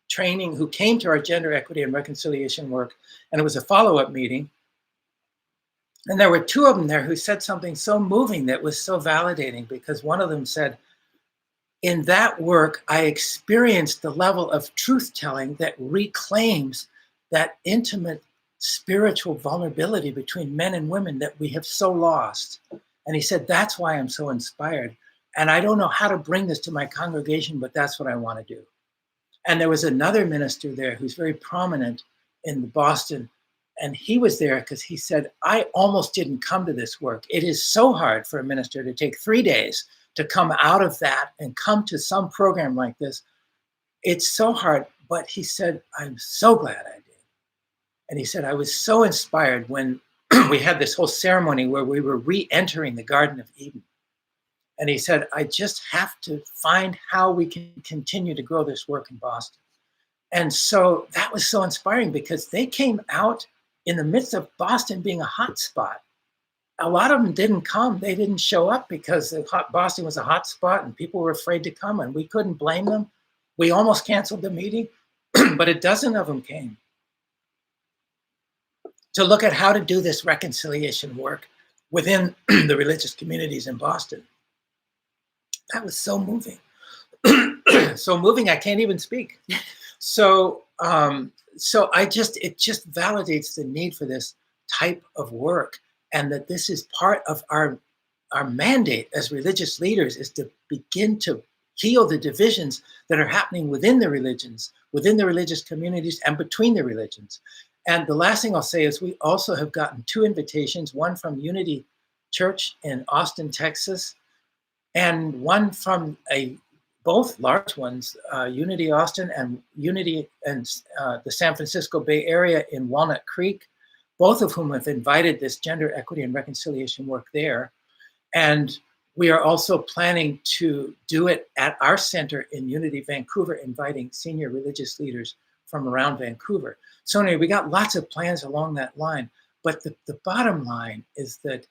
training, who came to our gender equity and reconciliation work. And it was a follow-up meeting. And there were 2 of them there who said something so moving that was so validating, because one of them said, in that work, I experienced the level of truth-telling that reclaims that intimate spiritual vulnerability between men and women that we have so lost. And he said, that's why I'm so inspired. And I don't know how to bring this to my congregation, but that's what I want to do. And there was another minister there who's very prominent in Boston. And he was there because he said, I almost didn't come to this work. It is so hard for a minister to take 3 days to come out of that and come to some program like this. It's so hard. But he said, I'm so glad I did. And he said, I was so inspired when we had this whole ceremony where we were re-entering the Garden of Eden. And he said, I just have to find how we can continue to grow this work in Boston. And so that was so inspiring because they came out in the midst of Boston being a hot spot. A lot of them didn't come. They didn't show up because Boston was a hot spot and people were afraid to come, and we couldn't blame them. We almost canceled the meeting, but a dozen of them came to look at how to do this reconciliation work within the religious communities in Boston. That was so moving. So moving, I can't even speak. So it just validates the need for this type of work, and that this is part of our mandate as religious leaders, is to begin to heal the divisions that are happening within the religions, within the religious communities, and between the religions. And the last thing I'll say is we also have gotten 2 invitations, one from Unity Church in Austin, Texas, and one from both large ones, Unity Austin and Unity and the San Francisco Bay Area in Walnut Creek, both of whom have invited this gender equity and reconciliation work there. And We are also planning to do it at our center in Unity Vancouver, inviting senior religious leaders from around Vancouver. So anyway, we got lots of plans along that line, but the bottom line is that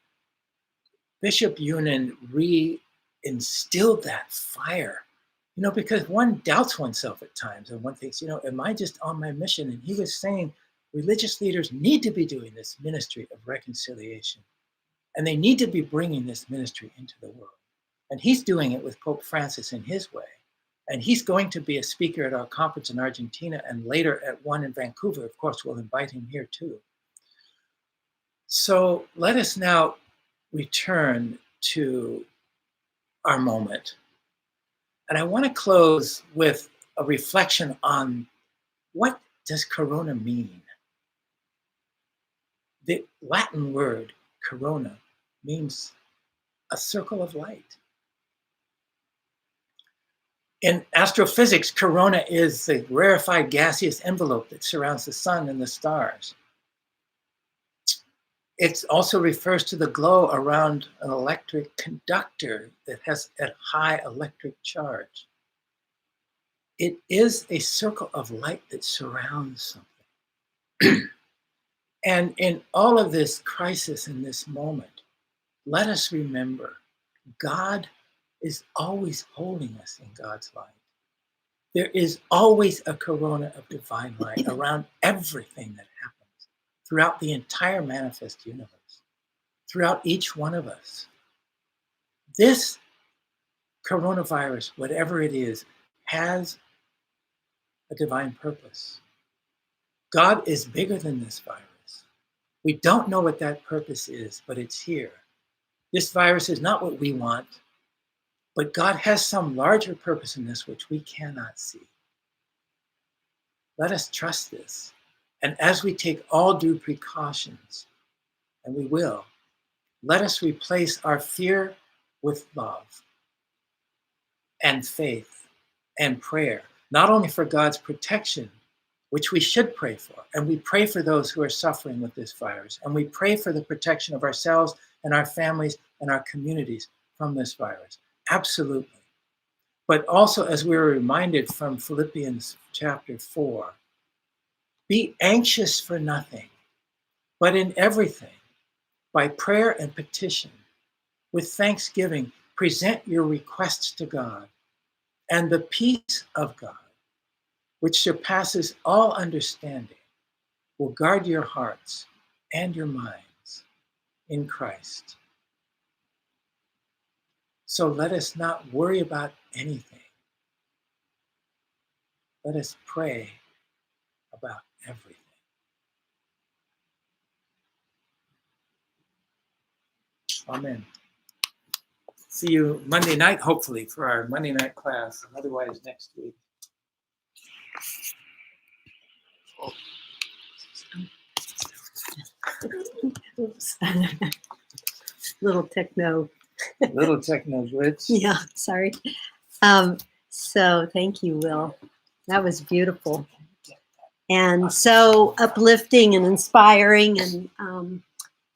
Bishop Yunin re-instilled that fire, you know, because one doubts oneself at times and one thinks, you know, am I just on my mission? And he was saying religious leaders need to be doing this ministry of reconciliation, and they need to be bringing this ministry into the world. And he's doing it with Pope Francis in his way. And he's going to be a speaker at our conference in Argentina and later at one in Vancouver. Of course, we'll invite him here too. So let us now return to our moment. And I want to close with a reflection on what does corona mean? The Latin word corona means a circle of light. In astrophysics, corona is the rarefied gaseous envelope that surrounds the sun and the stars. It also refers to the glow around an electric conductor that has a high electric charge. It is a circle of light that surrounds something. And in all of this crisis, in this moment, let us remember God is always holding us in God's light. There is always a corona of divine light around everything that happens throughout the entire manifest universe, throughout each one of us. This coronavirus, whatever it is, has a divine purpose. God is bigger than this virus. We don't know what that purpose is, but it's here. This virus is not what we want, but God has some larger purpose in this which we cannot see. Let us trust this. And as we take all due precautions, and we will, let us replace our fear with love and faith and prayer, not only for God's protection, which we should pray for, and we pray for those who are suffering with this virus, and we pray for the protection of ourselves and our families and our communities from this virus. Absolutely. But also, as we were reminded from Philippians chapter 4, be anxious for nothing, but in everything, by prayer and petition, with thanksgiving, present your requests to God, and the peace of God, which surpasses all understanding, will guard your hearts and your minds in Christ. So let us not worry about anything. Let us pray about everything. Amen. See you Monday night, hopefully, for our Monday night class, and otherwise next week. Oops. Little techno. Little techno glitch. Yeah, sorry. So thank you, Will. That was beautiful. And so uplifting and inspiring, and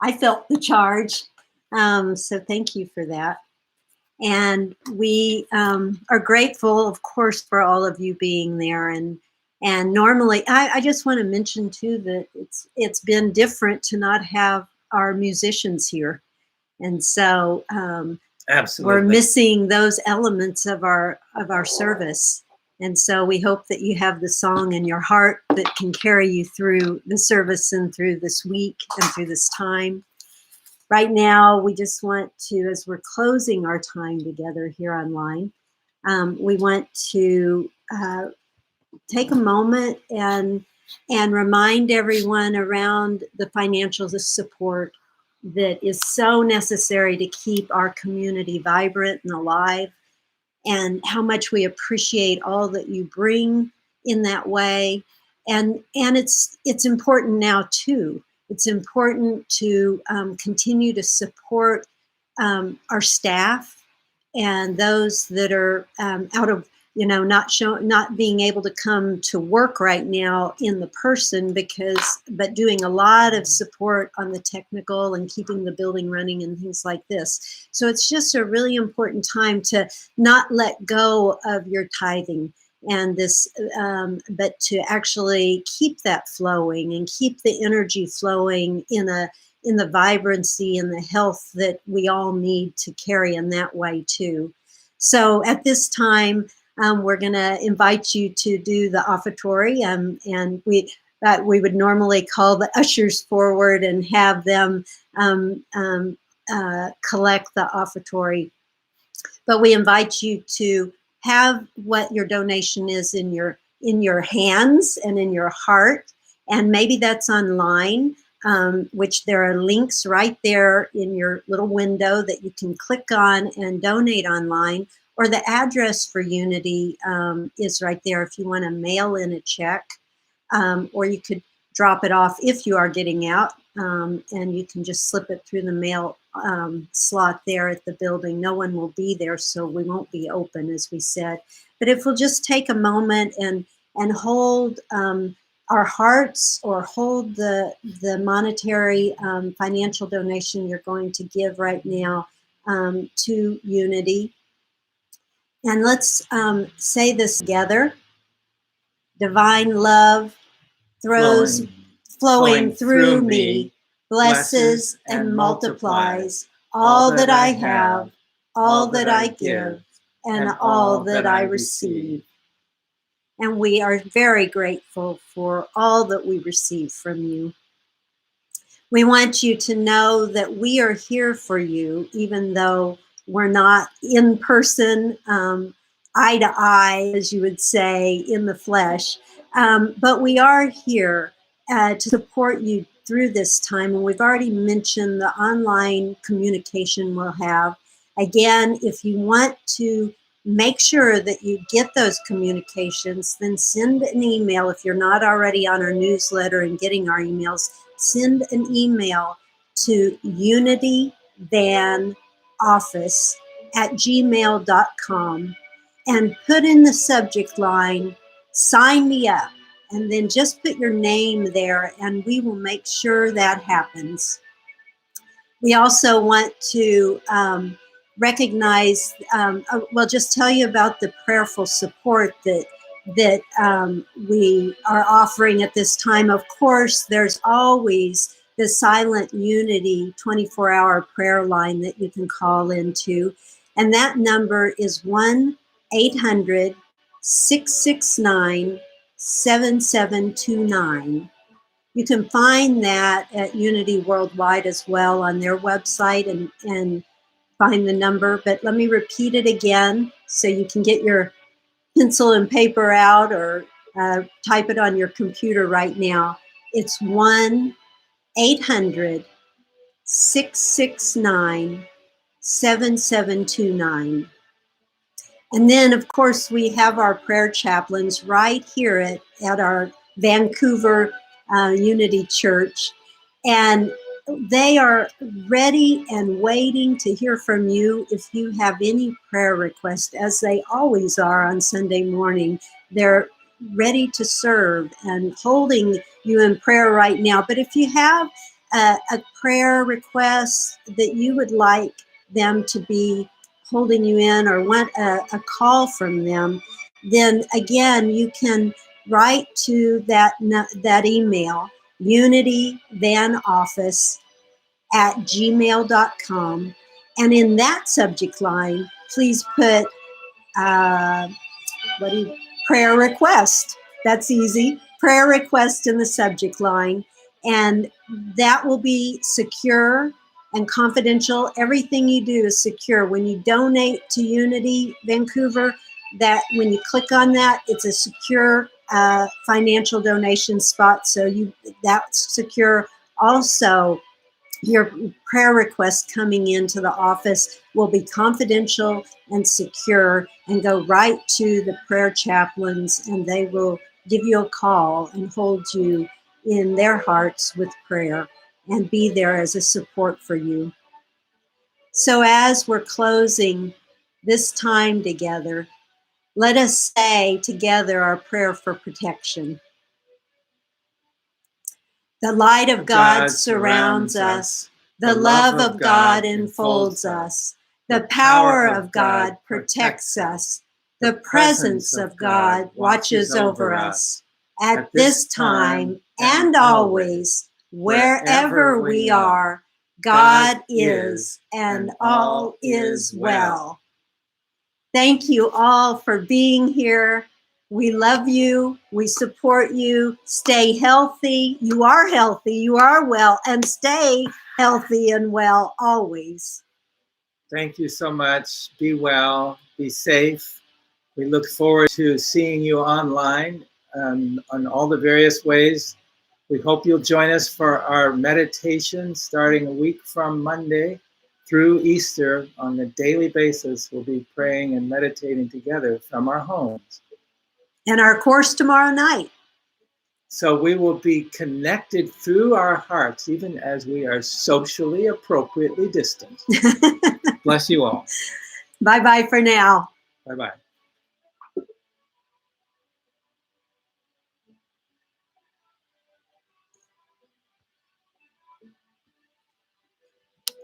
I felt the charge. So thank you for that. And we are grateful, of course, for all of you being there. And normally, I just want to mention too that it's been different to not have our musicians here, and so Absolutely. we're missing those elements of our service. And so we hope that you have the song in your heart that can carry you through the service and through this week and through this time. Right now, we just want to, as we're closing our time together here online, we want to take a moment and remind everyone around the financial support that is so necessary to keep our community vibrant and alive, and how much we appreciate all that you bring in that way. And it's important now too. It's important to continue to support our staff and those that are out of not being able to come to work right now in the person but doing a lot of support on the technical and keeping the building running and things like this. So it's just a really important time to not let go of your tithing and this, but to actually keep that flowing and keep the energy flowing in the vibrancy and the health that we all need to carry in that way too. So at this time, we're going to invite you to do the offertory, and we would normally call the ushers forward and have them collect the offertory. But we invite you to have what your donation is in your hands and in your heart, and maybe that's online, which there are links right there in your little window that you can click on and donate online. Or the address for Unity is right there if you want to mail in a check, or you could drop it off if you are getting out, and you can just slip it through the mail slot there at the building. No one will be there, so we won't be open, as we said. But if we'll just take a moment and hold our hearts, or hold the monetary financial donation you're going to give right now to Unity. And let's say this together. Divine love flowing through me, blesses and multiplies all that I have, all that I give, and all that I receive. And we are very grateful for all that we receive from you. We want you to know that we are here for you, even though we're not in person, eye to eye, as you would say, in the flesh. But we are here to support you through this time. And we've already mentioned the online communication we'll have. Again, if you want to make sure that you get those communications, then send an email. If you're not already on our newsletter and getting our emails, send an email to unityvanoffice@gmail.com and put in the subject line, sign me up, and then just put your name there and we will make sure that happens. We also want to recognize, just tell you about the prayerful support that we are offering at this time. Of course, there's always the Silent Unity 24-hour prayer line that you can call into. And that number is 1-800-669-7729. You can find that at Unity Worldwide as well on their website and find the number. But let me repeat it again so you can get your pencil and paper out, or type it on your computer right now. It's 1-800-669-7729. And then, of course, we have our prayer chaplains right here at our Vancouver Unity Church. And they are ready and waiting to hear from you if you have any prayer requests, as they always are on Sunday morning. They're ready to serve and holding you in prayer right now. But if you have a prayer request that you would like them to be holding you in, or want a call from them, then again, you can write to that email, unityvanoffice@gmail.com. And in that subject line, please put prayer request. That's easy. Prayer request in the subject line. And that will be secure and confidential. Everything you do is secure. When you donate to Unity Vancouver, that when you click on that, it's a secure financial donation spot. So that's secure. Also, your prayer requests coming into the office will be confidential and secure and go right to the prayer chaplains, and they will give you a call and hold you in their hearts with prayer and be there as a support for you. So as we're closing this time together, Let us say together our prayer for protection. The light of God surrounds us. The love of God enfolds us. The power of God protects us. The presence of God watches over us. At this time and always, wherever we are, God is, and all is well. Thank you all for being here. We love you. We support you. Stay healthy. You are healthy. You are well. And stay healthy and well always. Thank you so much. Be well. Be safe. We look forward to seeing you online on all the various ways. We hope you'll join us for our meditation starting a week from Monday through Easter. On a daily basis, we'll be praying and meditating together from our homes. And our course tomorrow night. So we will be connected through our hearts, even as we are socially appropriately distant. Bless you all. Bye-bye for now. Bye-bye.